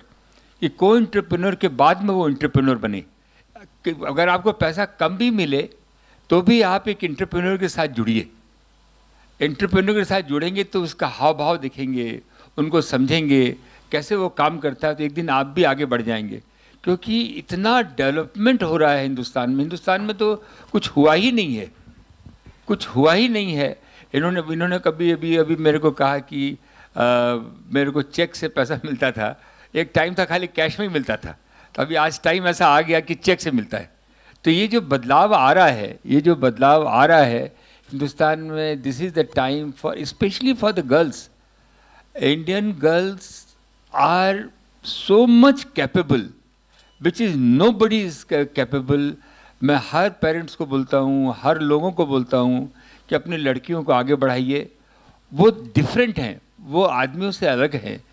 कि को एंटरप्रेन्योर के बाद में वो एंटरप्रेन्योर बने। अगर आपको पैसा कम भी मिले तो भी आप एक एंटरप्रेन्योर के साथ जुड़िए। एंटरप्रेन्योर के साथ जुड़ेंगे तो उसका हाव भाव दिखेंगे, उनको समझेंगे कैसे वो काम करता है, तो एक दिन आप भी आगे बढ़ जाएंगे। क्योंकि इतना डेवलपमेंट हो रहा है हिंदुस्तान में, हिंदुस्तान में तो कुछ हुआ ही नहीं है, कुछ हुआ ही नहीं है। इन्होंने कभी अभी मेरे को कहा कि मेरे को चेक से पैसा मिलता था, एक टाइम था खाली कैश में ही मिलता था, तो अभी आज टाइम ऐसा आ गया कि चेक से मिलता है। तो ये जो बदलाव आ रहा है, ये जो बदलाव आ रहा है हिंदुस्तान में, this is the time for specially for the girls. Indian girls are so much capable which is nobody is capable. मैं हर पेरेंट्स को बोलता हूँ, हर लोगों को बोलता हूँ कि अपनी लड़कियों को आगे बढ़ाइए। वो डिफरेंट हैं, वो आदमियों से अलग हैं,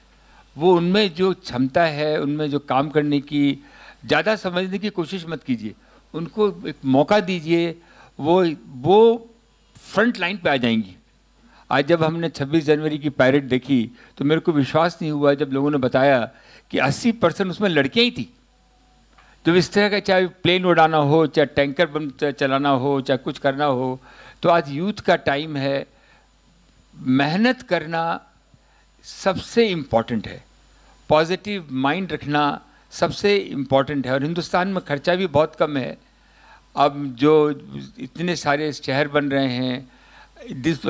वो उनमें जो क्षमता है, उनमें जो काम करने की, ज़्यादा समझने की कोशिश मत कीजिए, उनको एक मौका दीजिए, वो फ्रंट लाइन पे आ जाएंगी। आज जब हमने 26 जनवरी की पैरेड देखी तो मेरे को विश्वास नहीं हुआ जब लोगों ने बताया कि 80% उसमें लड़कियां ही थी। जब इस तरह का चाहे प्लेन उड़ाना हो, चाहे टैंकर चलाना हो, चाहे कुछ करना हो, तो आज यूथ का टाइम है। मेहनत करना सबसे इम्पॉर्टेंट है, पॉजिटिव माइंड रखना सबसे इम्पॉर्टेंट है। और हिंदुस्तान में खर्चा भी बहुत कम है। अब जो इतने सारे शहर बन रहे हैं,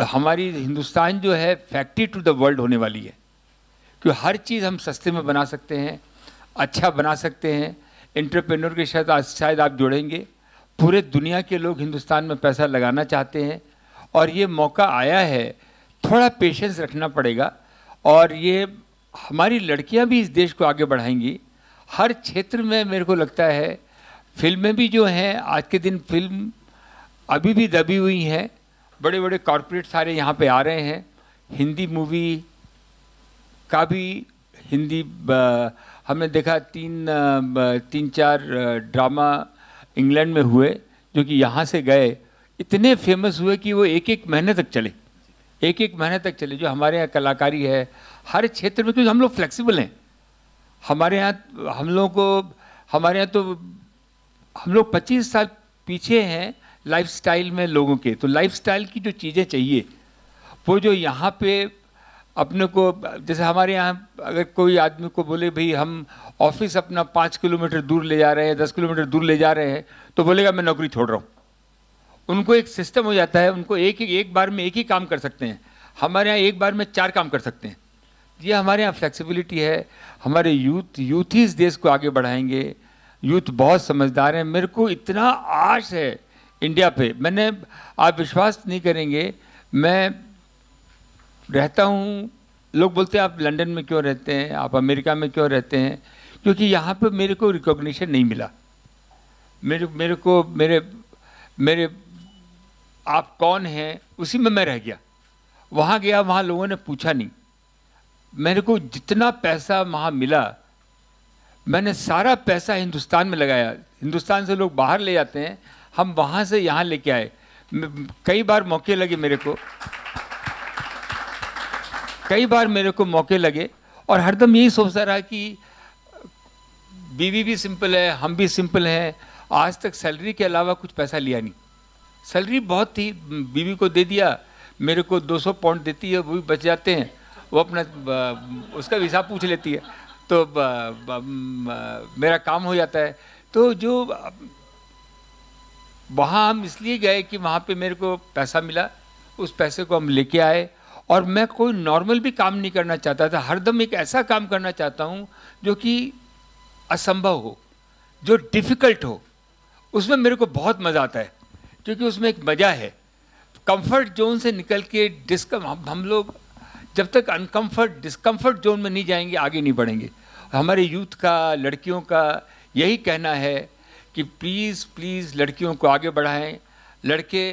हमारी हिंदुस्तान जो है फैक्ट्री टू द वर्ल्ड होने वाली है, क्योंकि हर चीज़ हम सस्ते में बना सकते हैं, अच्छा बना सकते हैं। एंटरप्रेन्योर के साथ शायद आप जुड़ेंगे, पूरे दुनिया के लोग हिंदुस्तान में पैसा लगाना चाहते हैं और ये मौका आया है। थोड़ा पेशेंस रखना पड़ेगा और ये हमारी लड़कियां भी इस देश को आगे बढ़ाएंगी हर क्षेत्र में। मेरे को लगता है फिल्में भी जो हैं, आज के दिन फिल्म अभी भी दबी हुई हैं, बड़े बड़े कॉरपोरेट सारे यहाँ पे आ रहे हैं। हिंदी मूवी का भी हमने देखा तीन चार ड्रामा इंग्लैंड में हुए जो कि यहाँ से गए, इतने फेमस हुए कि वो एक एक महीने तक चले, एक एक महीने तक चले। जो हमारे यहाँ कलाकारी है हर क्षेत्र में, क्योंकि हम लोग फ्लेक्सिबल हैं। हमारे यहाँ हम लोग 25 साल पीछे हैं लाइफस्टाइल में लोगों के। तो लाइफस्टाइल की जो चीज़ें चाहिए वो जो यहाँ पे अपने को, जैसे हमारे यहाँ अगर कोई आदमी को बोले भाई हम ऑफिस अपना 5 किलोमीटर दूर ले जा रहे हैं, 10 किलोमीटर दूर ले जा रहे हैं, तो बोलेगा मैं नौकरी छोड़ रहा हूँ। उनको एक सिस्टम हो जाता है, उनको एक बार में एक ही काम कर सकते हैं। हमारे यहाँ एक बार में 4 काम कर सकते हैं। ये हमारे यहाँ फ्लेक्सिबिलिटी है। हमारे यूथ ही इस देश को आगे बढ़ाएंगे। यूथ बहुत समझदार हैं। मेरे को इतना आश है इंडिया पे, आप विश्वास नहीं करेंगे, मैं रहता हूँ, लोग बोलते हैं आप लंदन में क्यों रहते हैं, आप अमेरिका में क्यों रहते हैं, क्योंकि यहाँ पे मेरे को रिकॉग्निशन नहीं मिला। मेरे आप कौन हैं उसी में मैं रह गया। वहाँ गया, वहाँ लोगों ने पूछा नहीं। मेरे को जितना पैसा वहाँ मिला मैंने सारा पैसा हिंदुस्तान में लगाया। हिंदुस्तान से लोग बाहर ले जाते हैं, हम वहाँ से यहाँ लेके आए। कई बार मौके लगे मेरे को, कई बार मेरे को मौके लगे, और हरदम यही सोचता रहा कि बीवी भी सिंपल है, हम भी सिंपल हैं। आज तक सैलरी के अलावा कुछ पैसा लिया नहीं। सैलरी बहुत थी, बीवी को दे दिया, मेरे को 200 पाउंड देती है, वो भी बच जाते हैं, वो अपना उसका हिसाब पूछ लेती है, तो मेरा काम हो जाता है। तो जो वहाँ हम इसलिए गए कि वहाँ पे मेरे को पैसा मिला, उस पैसे को हम लेके आए, और मैं कोई नॉर्मल भी काम नहीं करना चाहता था। हरदम एक ऐसा काम करना चाहता हूँ जो कि असंभव हो, जो डिफ़िकल्ट हो, उसमें मेरे को बहुत मज़ा आता है, क्योंकि उसमें एक मज़ा है। कंफर्ट जोन से निकल के हम लोग जब तक डिस्कम्फर्ट जोन में नहीं जाएंगे, आगे नहीं बढ़ेंगे। हमारे यूथ का, लड़कियों का यही कहना है कि प्लीज़ प्लीज़ लड़कियों को आगे बढ़ाएं, लड़के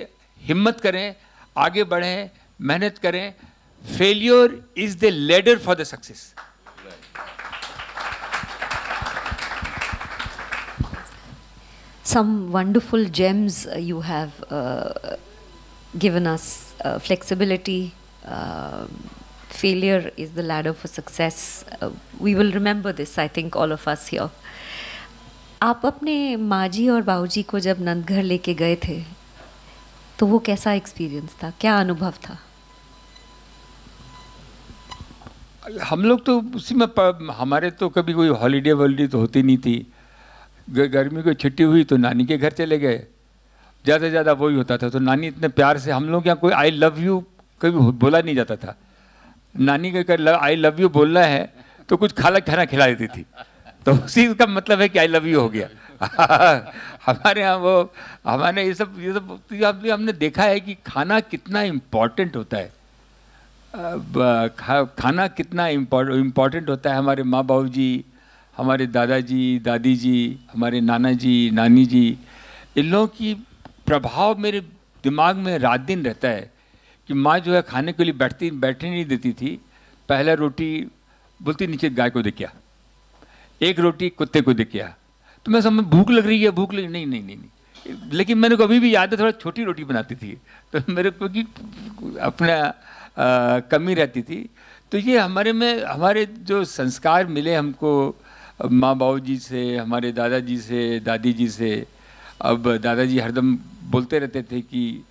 हिम्मत करें, आगे बढ़ें, मेहनत करें। Failure is the ladder for the success. Some wonderful gems you have given us. Flexibility, failure is the ladder for success. We will remember this, I think, all of us here. आप अपने माँ-जी और बाबूजी को जब नंदघर लेके गए थे, तो वो कैसा एक्सपीरियंस था, क्या अनुभव था? हम लोग तो उसी में हमारे तो कभी कोई हॉलीडे तो होती नहीं थी। गर्मी को छुट्टी हुई तो नानी के घर चले गए, ज़्यादा से ज़्यादा वही होता था। तो नानी इतने प्यार से, हम लोग यहाँ कोई आई लव यू कभी बोला नहीं जाता था। नानी के घर आई लव यू बोलना है तो कुछ खाना खिला देती थी, तो उसी का मतलब है कि आई लव यू हो गया। हमारे यहाँ वो हमारे ये सब हमने देखा है कि खाना कितना इम्पोर्टेंट होता है। खाना कितना इम्पोर्टेंट होता है। हमारे माँ बाबू जी, हमारे दादाजी, दादी जी, हमारे नाना जी, नानी जी, इन लोगों की प्रभाव मेरे दिमाग में रात दिन रहता है कि माँ जो है खाने के लिए बैठने नहीं देती थी। पहला रोटी बोलती नीचे गाय को दे क्या, एक रोटी कुत्ते को दे क्या। तो मैं समझ भूख लग रही है, भूख लग नहीं। लेकिन मैंने को अभी भी याद है, थोड़ा छोटी रोटी बनाती थी, तो मेरे को कि अपना कमी रहती थी। तो ये हमारे जो संस्कार मिले हमको माँ बाबू जी से, हमारे दादाजी से, दादी जी से। अब दादाजी हरदम बोलते रहते थे कि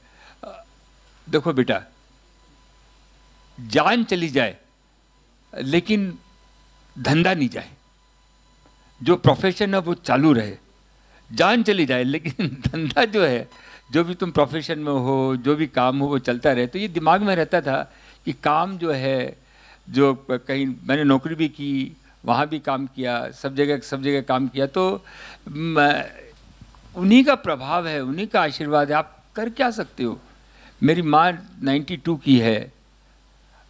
देखो बेटा, जान चली जाए लेकिन धंधा नहीं जाए, जो प्रोफेशन है वो चालू रहे। जान चली जाए लेकिन धंधा जो है, जो भी तुम प्रोफेशन में हो, जो भी काम हो वो चलता रहे। तो ये दिमाग में रहता था कि काम जो है, जो कहीं मैंने नौकरी भी की, वहाँ भी काम किया, सब जगह काम किया, तो उन्हीं का प्रभाव है, उन्हीं का आशीर्वाद है। आप कर क्या सकते हो। मेरी माँ 92 की है,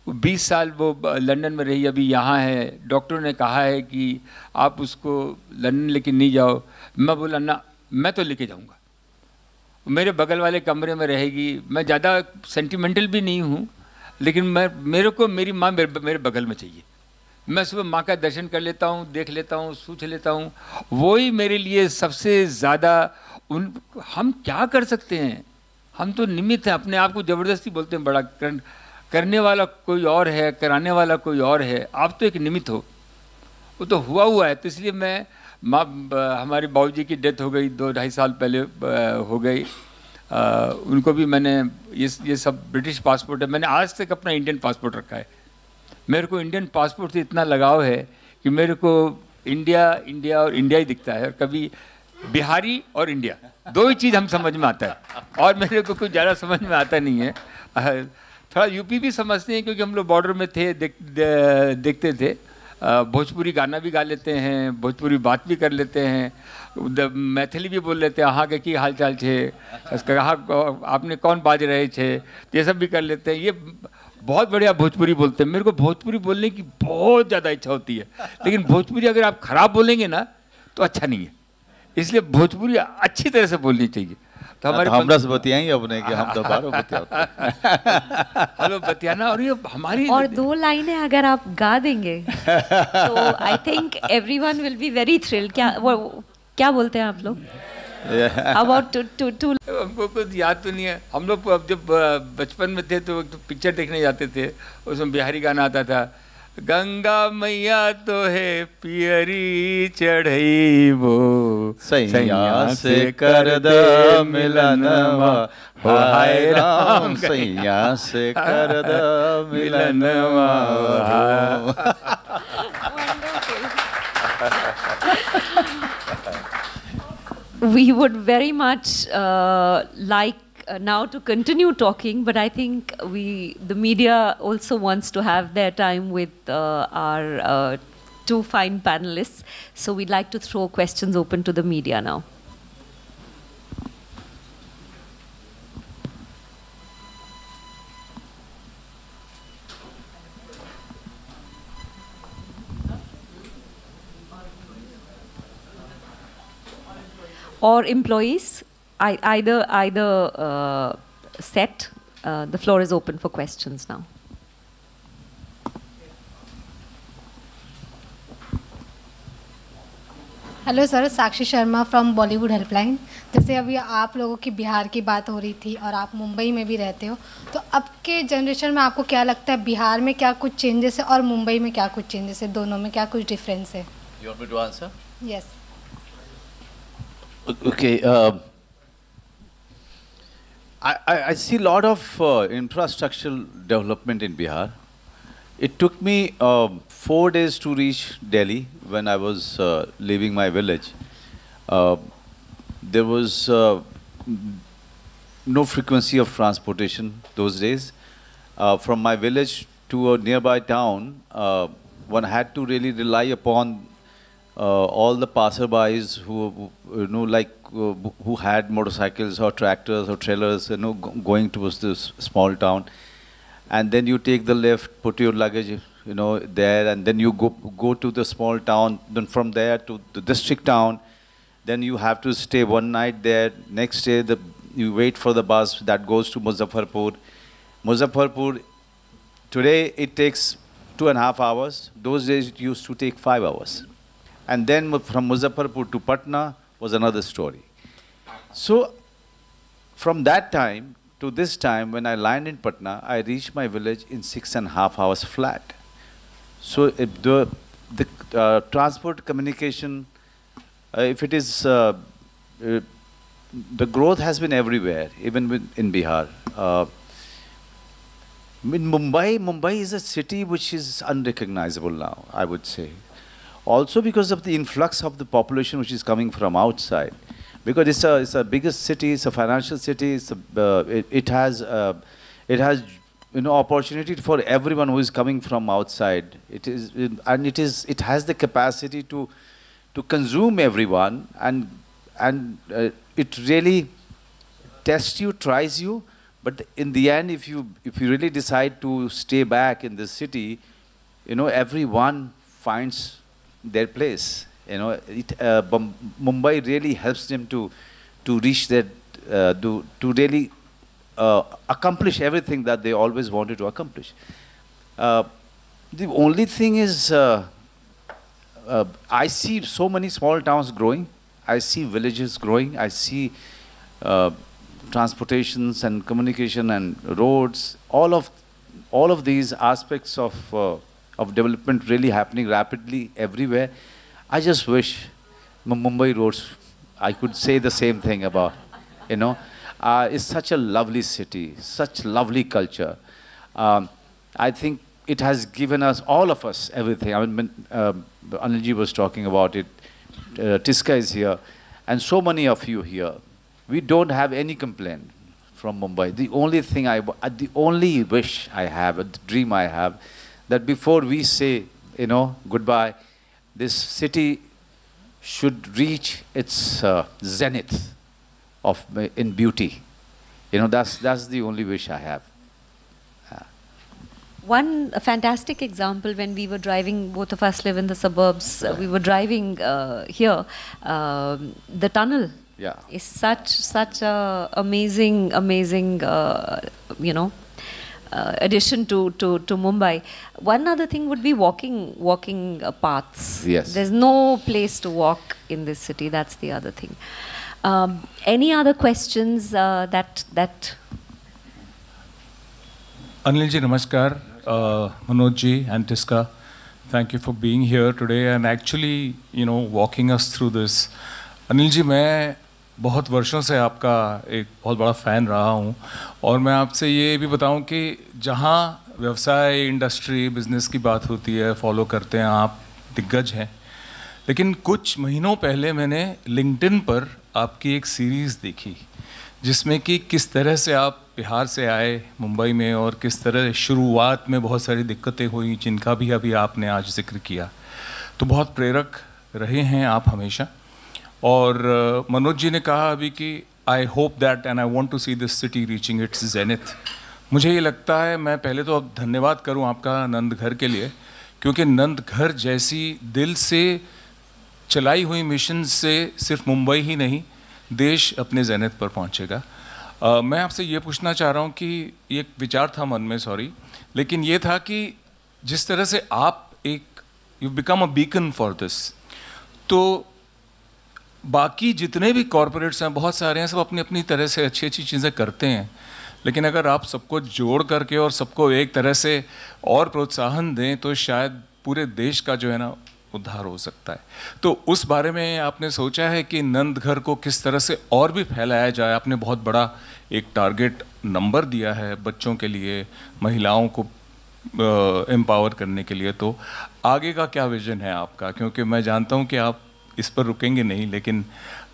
20 साल वो लंदन में रही, अभी यहाँ है। डॉक्टर ने कहा है कि आप उसको लंदन लेके नहीं जाओ। मैं बोला ना, मैं तो लेके जाऊँगा। मेरे बगल वाले कमरे में रहेगी। मैं ज़्यादा सेंटिमेंटल भी नहीं हूँ, लेकिन मेरे को मेरी माँ मेरे बगल में चाहिए। मैं सुबह माँ का दर्शन कर लेता हूँ, देख लेता हूँ, सोच लेता हूँ, वही मेरे लिए सबसे ज़्यादा। हम क्या कर सकते हैं, हम तो निमित्त हैं। अपने आप को ज़बरदस्ती बोलते हैं बड़ा, करने वाला कोई और है, कराने वाला कोई और है। आप तो एक निमित्त हो, वो तो हुआ है। तो इसलिए मैं हमारे बाबूजी की डेथ हो गई 2-2.5 साल पहले हो गई। उनको भी मैंने ये सब ब्रिटिश पासपोर्ट है, मैंने आज तक अपना इंडियन पासपोर्ट रखा है। मेरे को इंडियन पासपोर्ट से इतना लगाव है कि मेरे को इंडिया और इंडिया ही दिखता है, और कभी बिहारी और इंडिया, दो ही चीज़ हम समझ में आता है, और मेरे को कुछ ज़्यादा समझ में आता नहीं है। थोड़ा यूपी भी समझते हैं क्योंकि हम लोग बॉर्डर में थे, देखते थे। भोजपुरी गाना भी गा लेते हैं, भोजपुरी बात भी कर लेते हैं, मैथिली भी बोल लेते हैं। हाँ के की हाल चाल छे, कहाँ आपने कौन बाज रहे छे, ये सब भी कर लेते हैं। ये बहुत बढ़िया भोजपुरी बोलते हैं। मेरे को भोजपुरी बोलने की बहुत ज़्यादा इच्छा होती है, लेकिन भोजपुरी अगर आप ख़राब बोलेंगे ना तो अच्छा नहीं है। इसलिए भोजपुरी अच्छी तरह से बोलनी चाहिए। तो हमारे हमरा से बतियाई अपने कि हम तो बारो बतियाते हेलो बतियाना, और ये हमारी और 2 लाइनें अगर आप गा देंगे तो I think everyone will be very thrilled. क्या बोलते हैं आप लोग? अबाउट टू हमको कुछ याद तो नहीं है। हम लोग जब बचपन में थे तो पिक्चर देखने जाते थे, उसमें बिहारी गाना आता था, गंगा मैया तो है पियरी चढ़ई वो सैया से कर द मिलनवा, हाय राम सैया से कर द मिलनवा। We would very much like now to continue talking, but I think the media also wants to have their time with our 2 fine panelists. So we'd like to throw questions open to the media now. Or employees, either set. The floor is open for questions now. Hello sir, Sakshi Sharma from Bollywood helpline. जैसे अभी आप लोगों की बिहार की बात हो रही थी और आप मुंबई में भी रहते हो, तो अब के जनरेशन में आपको क्या लगता है बिहार में क्या कुछ चेंजेस है और मुंबई में क्या कुछ चेंजेस है, दोनों में क्या कुछ डिफरेंस है? You want me to answer? Yes. Okay, I see a lot of infrastructural development in Bihar. It took me 4 days to reach Delhi when I was leaving my village. There was no frequency of transportation those days. From my village to a nearby town, one had to really rely upon all the passerbys who who had motorcycles or tractors or trailers, going towards this small town. And then you take the lift, put your luggage, there, and then you go to the small town. Then from there to the district town, then you have to stay one night there. Next day, you wait for the bus that goes to Muzaffarpur. Muzaffarpur, today it takes 2.5 hours. Those days it used to take 5 hours. And then from Muzaffarpur to Patna was another story. So from that time to this time, when I landed in Patna, I reached my village in 6.5 hours flat. So if the transport communication, if it is, the growth has been everywhere, even in Bihar. In Mumbai is a city which is unrecognizable now, I would say. Also because of the influx of the population which is coming from outside. Because it's a biggest city, it's a financial city, it has opportunity for everyone who is coming from outside. It has the capacity to consume everyone, and it really tests you, tries you. But in the end, if you really decide to stay back in this city, everyone finds their place. Mumbai really helps them to reach that, to really accomplish everything that they always wanted to accomplish. The only thing is, I see so many small towns growing. I see villages growing. I see transportations and communication and roads. All of these aspects of development really happening rapidly everywhere. I just wish Mumbai roads, I could say the same thing about, it's such a lovely city, such lovely culture. I think it has given us, all of us, everything. I mean, Anilji was talking about it, Tiska is here, and so many of you here. We don't have any complaint from Mumbai. The only thing the only wish I have, a dream I have, that before we say, goodbye, this city should reach its zenith in beauty. That's the only wish I have. One fantastic example, when we were driving, both of us live in the suburbs, we were driving here, the tunnel Yeah. is such a amazing addition to Mumbai. One other thing would be walking paths. Yes. There's no place to walk in this city. That's the other thing. Any other questions that Anil ji, namaskar. Manoj ji and Tiska, thank you for being here today and actually, walking us through this. Anil ji, मैं बहुत वर्षों से आपका एक बहुत बड़ा fan रहा हूँ और मैं आपसे ये भी बताऊँ कि जहाँ व्यवसाय, इंडस्ट्री, बिजनेस की बात होती है, फॉलो करते हैं, आप दिग्गज हैं। लेकिन कुछ महीनों पहले मैंने लिंक्डइन पर आपकी एक सीरीज़ देखी जिसमें कि किस तरह से आप बिहार से आए मुंबई में और किस तरह शुरुआत में बहुत सारी दिक्कतें हुई जिनका भी अभी आपने आज जिक्र किया। तो बहुत प्रेरक रहे हैं आप हमेशा। और मनोज जी ने कहा अभी कि I hope that and I want to see this city reaching its zenith. मुझे ये लगता है, मैं पहले तो अब धन्यवाद करूं आपका नंद घर के लिए, क्योंकि नंद घर जैसी दिल से चलाई हुई मिशन से सिर्फ मुंबई ही नहीं, देश अपने जेनिथ पर पहुंचेगा। मैं आपसे ये पूछना चाह रहा हूँ कि एक विचार था मन में, सॉरी, लेकिन ये था कि जिस तरह से आप you become a beacon for this, तो बाकी जितने भी कॉरपोरेट्स हैं, बहुत सारे हैं, सब अपनी अपनी तरह से अच्छी अच्छी चीज़ें करते हैं, लेकिन अगर आप सबको जोड़ करके और सबको एक तरह से और प्रोत्साहन दें तो शायद पूरे देश का जो है ना उद्धार हो सकता है। तो उस बारे में आपने सोचा है कि नंद घर को किस तरह से और भी फैलाया जाए? आपने बहुत बड़ा एक टारगेट नंबर दिया है बच्चों के लिए, महिलाओं को एम्पावर करने के लिए, तो आगे का क्या विजन है आपका? क्योंकि मैं जानता हूं कि आप इस पर रुकेंगे नहीं, लेकिन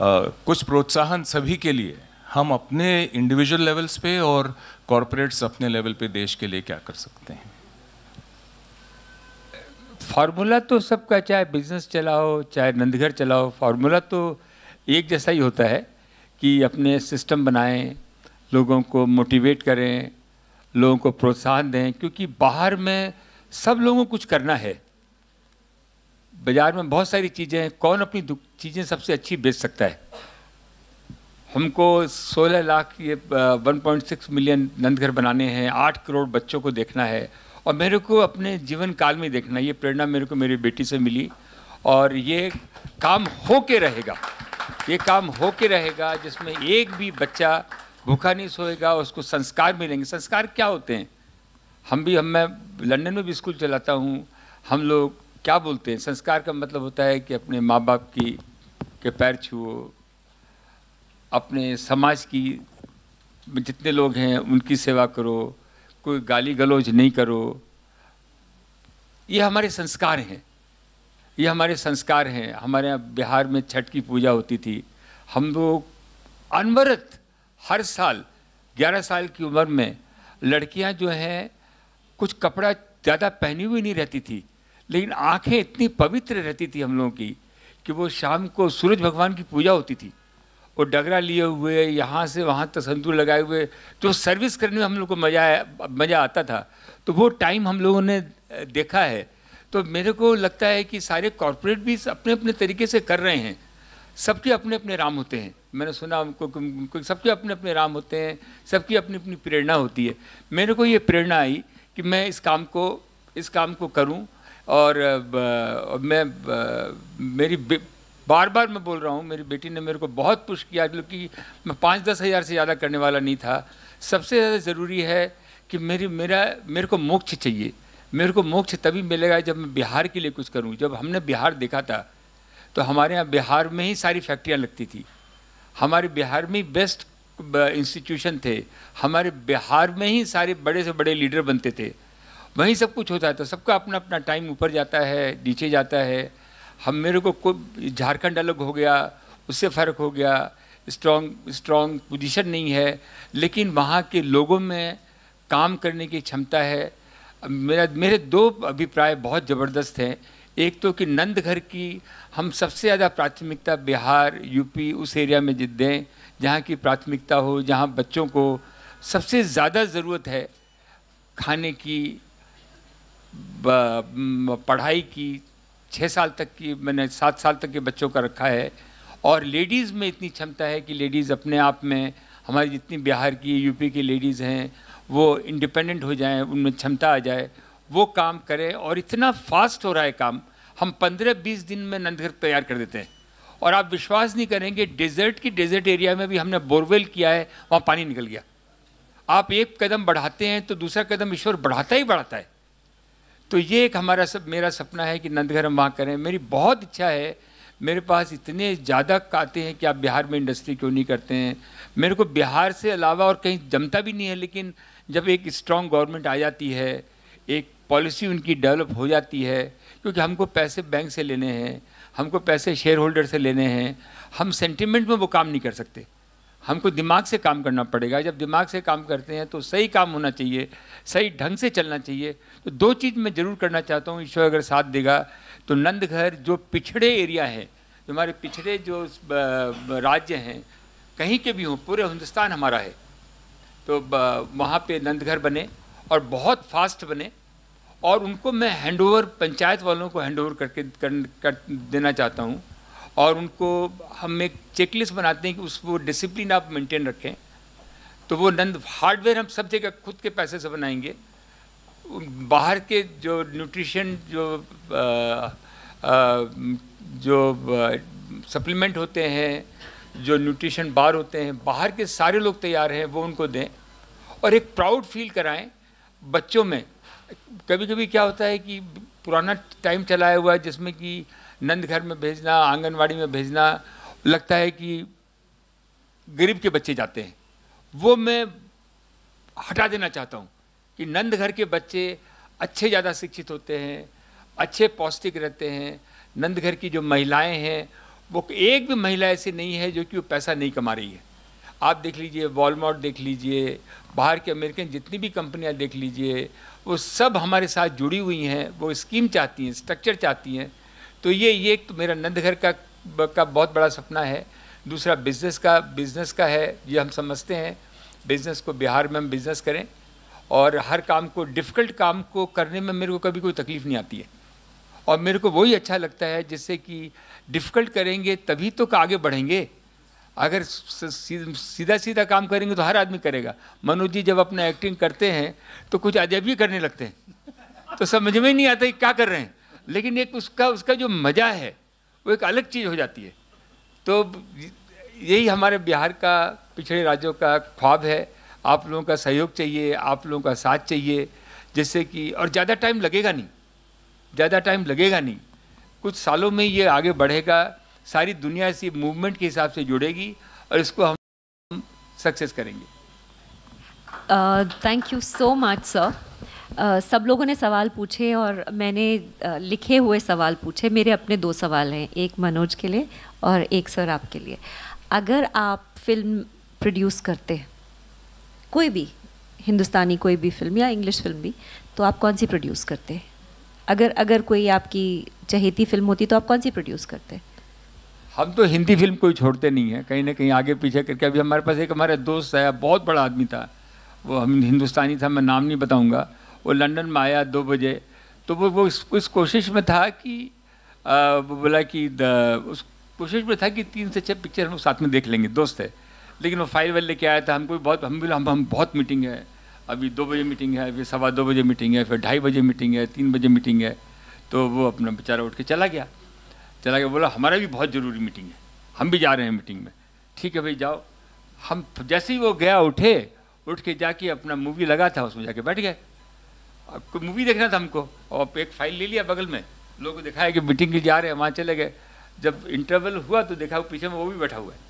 कुछ प्रोत्साहन सभी के लिए, हम अपने इंडिविजुअल लेवल्स पे और कॉरपोरेट्स अपने लेवल पे देश के लिए क्या कर सकते हैं? फार्मूला तो सबका, चाहे बिजनेस चलाओ चाहे नंदघर चलाओ, फार्मूला तो एक जैसा ही होता है कि अपने सिस्टम बनाएं, लोगों को मोटिवेट करें, लोगों को प्रोत्साहन दें, क्योंकि बाहर में सब लोगों को कुछ करना है। बाज़ार में बहुत सारी चीज़ें हैं, कौन अपनी चीज़ें सबसे अच्छी बेच सकता है? हमको 16 लाख ये 1.6 मिलियन नंदघर बनाने हैं, 8 करोड़ बच्चों को देखना है, और मेरे को अपने जीवन काल में देखना। ये प्रेरणा मेरे को मेरी बेटी से मिली, और ये काम हो के रहेगा, ये काम हो के रहेगा जिसमें एक भी बच्चा भूखा नहीं सोएगा, उसको संस्कार मिलेंगे। संस्कार क्या होते हैं? मैं लंदन में भी स्कूल चलाता हूँ, हम लोग क्या बोलते हैं? संस्कार का मतलब होता है कि अपने माँ बाप के पैर छुओ, अपने समाज की जितने लोग हैं उनकी सेवा करो, कोई गाली गलौज नहीं करो। ये हमारे संस्कार हैं, ये हमारे संस्कार हैं। हमारे यहाँ बिहार में छठ की पूजा होती थी, हम लोग अनवरत हर साल 11 साल की उम्र में लड़कियां जो हैं कुछ कपड़ा ज़्यादा पहनी हुई नहीं रहती थी, लेकिन आंखें इतनी पवित्र रहती थी हम लोगों की कि वो शाम को सूरज भगवान की पूजा होती थी, वो डगरा लिए हुए यहाँ से वहाँ तक संदूर लगाए हुए, जो सर्विस करने में हम लोग को मज़ा आता था। तो वो टाइम हम लोगों ने देखा है। तो मेरे को लगता है कि सारे कॉरपोरेट भी अपने अपने तरीके से कर रहे हैं, सबके अपने अपने राम होते हैं। मैंने सुना उनको सबके अपने अपने राम होते हैं, सबकी अपनी अपनी प्रेरणा होती है। मेरे को ये प्रेरणा आई कि मैं इस काम को करूं, और मेरी बार बार मैं बोल रहा हूँ, मेरी बेटी ने मेरे को बहुत पुश किया, क्योंकि मैं 5-10 हज़ार से ज़्यादा करने वाला नहीं था। सबसे ज़्यादा ज़रूरी है कि मेरे को मोक्ष चाहिए। मेरे को मोक्ष तभी मिलेगा जब मैं बिहार के लिए कुछ करूँ। जब हमने बिहार देखा था तो हमारे यहाँ बिहार में ही सारी फैक्ट्रियाँ लगती थी, हमारे बिहार में ही बेस्ट इंस्टीट्यूशन थे, हमारे बिहार में ही सारे बड़े से बड़े लीडर बनते थे, वहीं सब कुछ होता है। तो सबका अपना अपना टाइम ऊपर जाता है, नीचे जाता है। मेरे को झारखंड अलग हो गया, उससे फ़र्क हो गया, स्ट्रॉन्ग पोजीशन नहीं है, लेकिन वहाँ के लोगों में काम करने की क्षमता है। मेरे 2 अभिप्राय बहुत ज़बरदस्त हैं। एक तो कि नंदघर की हम सबसे ज़्यादा प्राथमिकता बिहार, यूपी, उस एरिया में दें जहाँ की प्राथमिकता हो, जहाँ बच्चों को सबसे ज़्यादा ज़रूरत है खाने की, पढ़ाई की। 6 साल तक की, मैंने 7 साल तक के बच्चों का रखा है, और लेडीज़ में इतनी क्षमता है कि लेडीज़ अपने आप में, हमारी जितनी बिहार की, यूपी की लेडीज़ हैं, वो इंडिपेंडेंट हो जाएं, उनमें क्षमता आ जाए, वो काम करें। और इतना फास्ट हो रहा है काम, हम 15-20 दिन में नंदघर तैयार कर देते हैं। और आप विश्वास नहीं करेंगे, डेजर्ट एरिया में भी हमने बोरवेल किया है, वहाँ पानी निकल गया। आप एक कदम बढ़ाते हैं तो दूसरा कदम ईश्वर बढ़ाता ही बढ़ाता है। तो ये एक मेरा सपना है कि नंदघर हम वहाँ करें। मेरी बहुत इच्छा है, मेरे पास इतने ज़्यादा आते हैं कि आप बिहार में इंडस्ट्री क्यों नहीं करते हैं। मेरे को बिहार से अलावा और कहीं जमता भी नहीं है, लेकिन जब एक स्ट्रॉन्ग गवर्नमेंट आ जाती है, एक पॉलिसी उनकी डेवलप हो जाती है, क्योंकि हमको पैसे बैंक से लेने हैं, हमको पैसे शेयर होल्डर से लेने हैं, हम सेंटिमेंट में वो काम नहीं कर सकते, हमको दिमाग से काम करना पड़ेगा। जब दिमाग से काम करते हैं तो सही काम होना चाहिए, सही ढंग से चलना चाहिए। तो 2 चीज़ मैं ज़रूर करना चाहता हूँ, ईश्वर अगर साथ देगा तो नंदघर जो पिछड़े एरिया हैं, जो हमारे पिछड़े जो राज्य हैं, कहीं के भी हों, पूरे हिंदुस्तान हमारा है, तो वहाँ पे नंदघर बने और बहुत फास्ट बने। और उनको मैं हैंडओवर, पंचायत वालों को हैंडओवर कर देना चाहता हूँ। और उनको हम एक चेकलिस्ट बनाते हैं कि वो डिसिप्लिन आप मेंटेन रखें। तो वो हार्डवेयर हम सब जगह खुद के पैसे से बनाएंगे। बाहर के जो न्यूट्रिशन जो सप्लीमेंट होते हैं, जो न्यूट्रिशन बार होते हैं, बाहर के सारे लोग तैयार हैं, वो उनको दें। और एक प्राउड फील कराएं बच्चों में। कभी कभी क्या होता है कि पुराना टाइम चलाया हुआ है जिसमें कि नंदघर में भेजना, आंगनवाड़ी में भेजना, लगता है कि गरीब के बच्चे जाते हैं। वो मैं हटा देना चाहता हूँ कि नंदघर के बच्चे अच्छे, ज़्यादा शिक्षित होते हैं, अच्छे पौष्टिक रहते हैं। नंदघर की जो महिलाएं हैं, वो एक भी महिला ऐसी नहीं है जो कि वो पैसा नहीं कमा रही है। आप देख लीजिए, वॉलमार्ट देख लीजिए, बाहर के अमेरिकन जितनी भी कंपनियां देख लीजिए, वो सब हमारे साथ जुड़ी हुई हैं। वो स्कीम चाहती हैं, स्ट्रक्चर चाहती हैं। तो ये एक तो मेरा नंदघर का बहुत बड़ा सपना है। दूसरा बिज़नेस का है। ये हम समझते हैं बिज़नेस को, बिहार में हम बिज़नेस करें और हर काम को, डिफ़िकल्ट काम को करने में मेरे को कभी कोई तकलीफ़ नहीं आती है। और मेरे को वही अच्छा लगता है जिससे कि डिफ़िकल्ट करेंगे तभी तो आगे बढ़ेंगे। अगर सीधा सीधा काम करेंगे तो हर आदमी करेगा। मनोज जी जब अपना एक्टिंग करते हैं तो कुछ अजब ही करने लगते हैं, तो समझ में नहीं आता कि क्या कर रहे हैं। लेकिन एक उसका जो मज़ा है वो एक अलग चीज़ हो जाती है। तो यही हमारे बिहार का, पिछड़े राज्यों का ख्वाब है। आप लोगों का सहयोग चाहिए, आप लोगों का साथ चाहिए, जिससे कि, और ज़्यादा टाइम लगेगा नहीं, कुछ सालों में ये आगे बढ़ेगा। सारी दुनिया इसी मूवमेंट के हिसाब से जुड़ेगी और इसको हम सक्सेस करेंगे। Thank you so much sir. सब लोगों ने सवाल पूछे और मैंने लिखे हुए सवाल पूछे। मेरे अपने 2 सवाल हैं, एक मनोज के लिए और एक सर आपके लिए। अगर आप फिल्म प्रोड्यूस करते, कोई भी हिंदुस्तानी कोई भी फिल्म या इंग्लिश फिल्म भी, तो आप कौन सी प्रोड्यूस करते? अगर कोई आपकी चहेती फिल्म होती तो आप कौन सी प्रोड्यूस करते? हम तो हिंदी फिल्म कोई छोड़ते नहीं हैं, कहीं ना कहीं आगे पीछे करके। अभी हमारे पास एक हमारा दोस्त है, बहुत बड़ा आदमी था, वो हम हिंदुस्तानी था, मैं नाम नहीं बताऊंगा। वो लंदन में आया 2 बजे, तो वो इस कोशिश में था कि वो बोला कि उस कोशिश में था कि 3 से 6 पिक्चर हम साथ में देख लेंगे, दोस्त है। लेकिन वो फाइल वाइल लेके आया था, हमको बहुत, हम बहुत मीटिंग है, अभी 2 बजे मीटिंग है, फिर 2:15 बजे मीटिंग है, फिर 2:30 बजे मीटिंग है, 3 बजे मीटिंग है। तो वो अपना बेचारा उठ के चला गया, बोला हमारा भी बहुत ज़रूरी मीटिंग है, हम भी जा रहे हैं मीटिंग में। ठीक है भाई जाओ। हम जैसे ही वो गया, उठ के जाके अपना मूवी लगा था, उसमें जाके बैठ गए। कोई मूवी देखना था हमको, और एक फाइल ले लिया बगल में, लोगों को दिखाया कि मीटिंग के जा रहे हैं, वहाँ चले गए। जब इंटरवल हुआ तो देखा वो पीछे में वो भी बैठा हुआ है।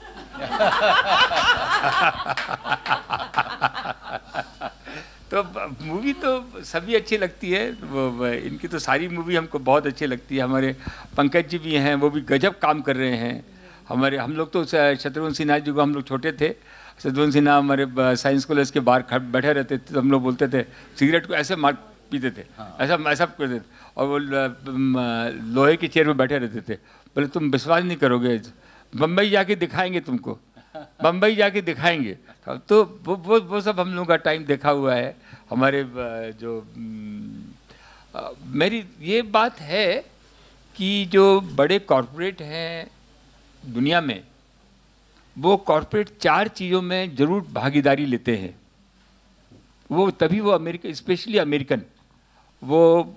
तो मूवी तो सभी अच्छी लगती है, वो इनकी तो सारी मूवी हमको बहुत अच्छी लगती है। हमारे पंकज जी भी हैं, वो भी गजब काम कर रहे हैं। हम लोग तो शत्रुघ्न सिन्हा जी को, हम लोग छोटे थे, शत्रुघ्न सिन्हा हमारे साइंस कॉलेज के बाहर बैठे रहते थे, तो हम लोग बोलते थे सिगरेट को ऐसे मार पीते थे, ऐसा करते थे, और वो लोहे की चेयर में बैठे रहते थे। बोले तुम विश्वास नहीं करोगे, बम्बई जाके दिखाएंगे तुमको, बम्बई जाके दिखाएंगे। तो वो सब हम लोगों का टाइम देखा हुआ है। हमारे जो मेरी ये बात है कि जो बड़े कॉरपोरेट हैं दुनिया में वो कॉरपोरेट 4 चीज़ों में ज़रूर भागीदारी लेते हैं। वो तभी वो अमेरिका, स्पेशली अमेरिकन, वो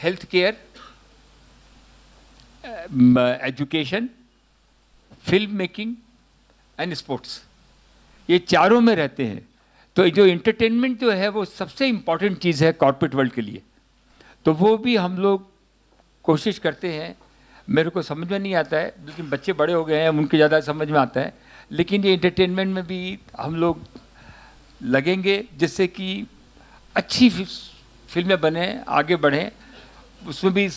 health care, education, film making and sports, ये चारों में रहते हैं। तो जो एंटरटेनमेंट जो है वो सबसे इम्पॉर्टेंट चीज़ है कॉर्पोरेट वर्ल्ड के लिए। तो वो भी हम लोग कोशिश करते हैं। मेरे को समझ में नहीं आता है, लेकिन बच्चे बड़े हो गए हैं, उनके ज़्यादा समझ में आता है। लेकिन ये एंटरटेनमेंट में भी हम लोग लगेंगे, जिससे कि अच्छी फिल्में बने, आगे बढ़ें। उसमें भी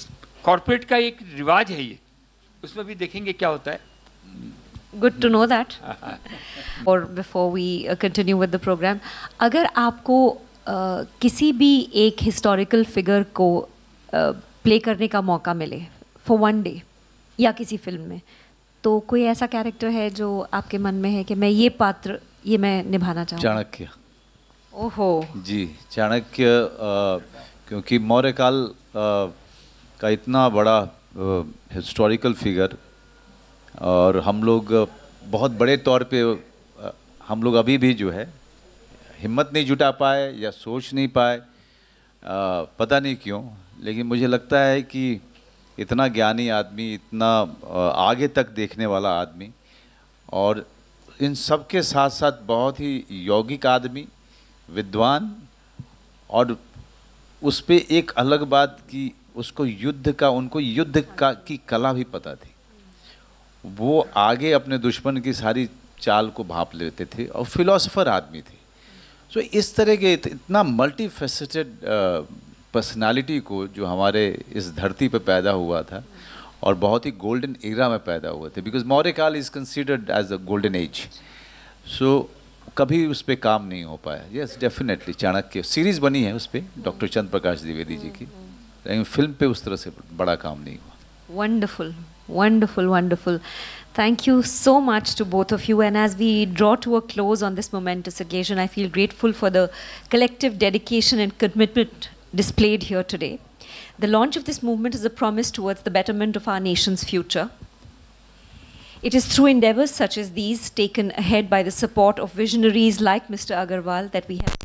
कॉर्पोरेट का एक रिवाज है ये, उसमें भी देखेंगे क्या होता है। Good to know that. Or before we continue with the program, अगर आपको किसी भी एक हिस्टोरिकल फिगर को प्ले करने का मौका मिले फॉर वन डे या किसी फिल्म में, तो कोई ऐसा कैरेक्टर है जो आपके मन में है कि मैं ये पात्र ये मैं निभाना चाहूँ? चाणक्य। ओहो जी, चाणक्य, क्योंकि मौर्य काल का इतना बड़ा हिस्टोरिकल फिगर, और हम लोग बहुत बड़े तौर पे हम लोग अभी भी जो है हिम्मत नहीं जुटा पाए या सोच नहीं पाए, पता नहीं क्यों। लेकिन मुझे लगता है कि इतना ज्ञानी आदमी, इतना आगे तक देखने वाला आदमी, और इन सब के साथ साथ बहुत ही यौगिक आदमी, विद्वान, और उस पे एक अलग बात कि उसको उनको युद्ध की कला भी पता थी। वो आगे अपने दुश्मन की सारी चाल को भांप लेते थे, और फिलोसोफर आदमी थे। सो इस तरह के इतना मल्टी फेसेटेड पर्सनालिटी को जो हमारे इस धरती पे पैदा हुआ था, और बहुत ही गोल्डन एरा में पैदा हुए थे, बिकॉज मौर्य काल is considered as a golden age. So कभी उस पर काम नहीं हो पाया। यस, डेफिनेटली चाणक्य सीरीज़ बनी है उस पर, डॉक्टर चंद्र प्रकाश द्विवेदी जी की, लेकिन फिल्म पे उस तरह से बड़ा काम नहीं हुआ। Wonderful, wonderful, wonderful. Thank you so much to both of you. And as we draw to a close on this momentous occasion, I feel grateful for the collective dedication and commitment displayed here today. The launch of this movement is a promise towards the betterment of our nation's future. It is through endeavors such as these, taken ahead by the support of visionaries like Mr. Agarwal, that we have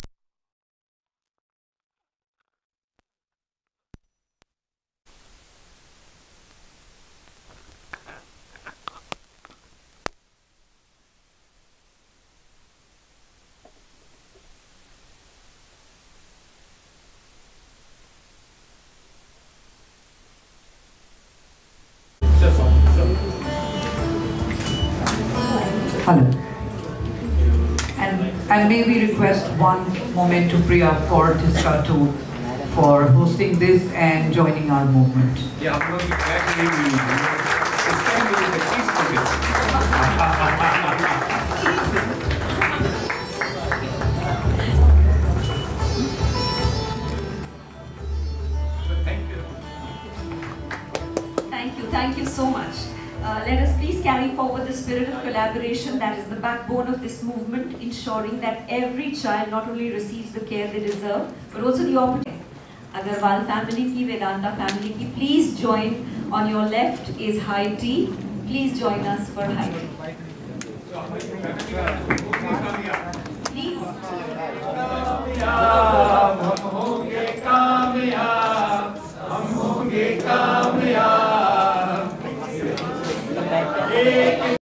Hello. And may we request one moment to Priya for Tiska too, for hosting this and joining our movement. Yeah, I'm going to congratulate you. It's time to the peace Thank you so much. Let us please carry forward the spirit of collaboration that is the backbone of this movement, ensuring that every child not only receives the care they deserve, but also the opportunity. Agarwal family ki, Vedanta family ki, please join. On your left is high tea. Please join us for high tea. Please. हम होंगे कामयाब, हम होंगे कामयाब।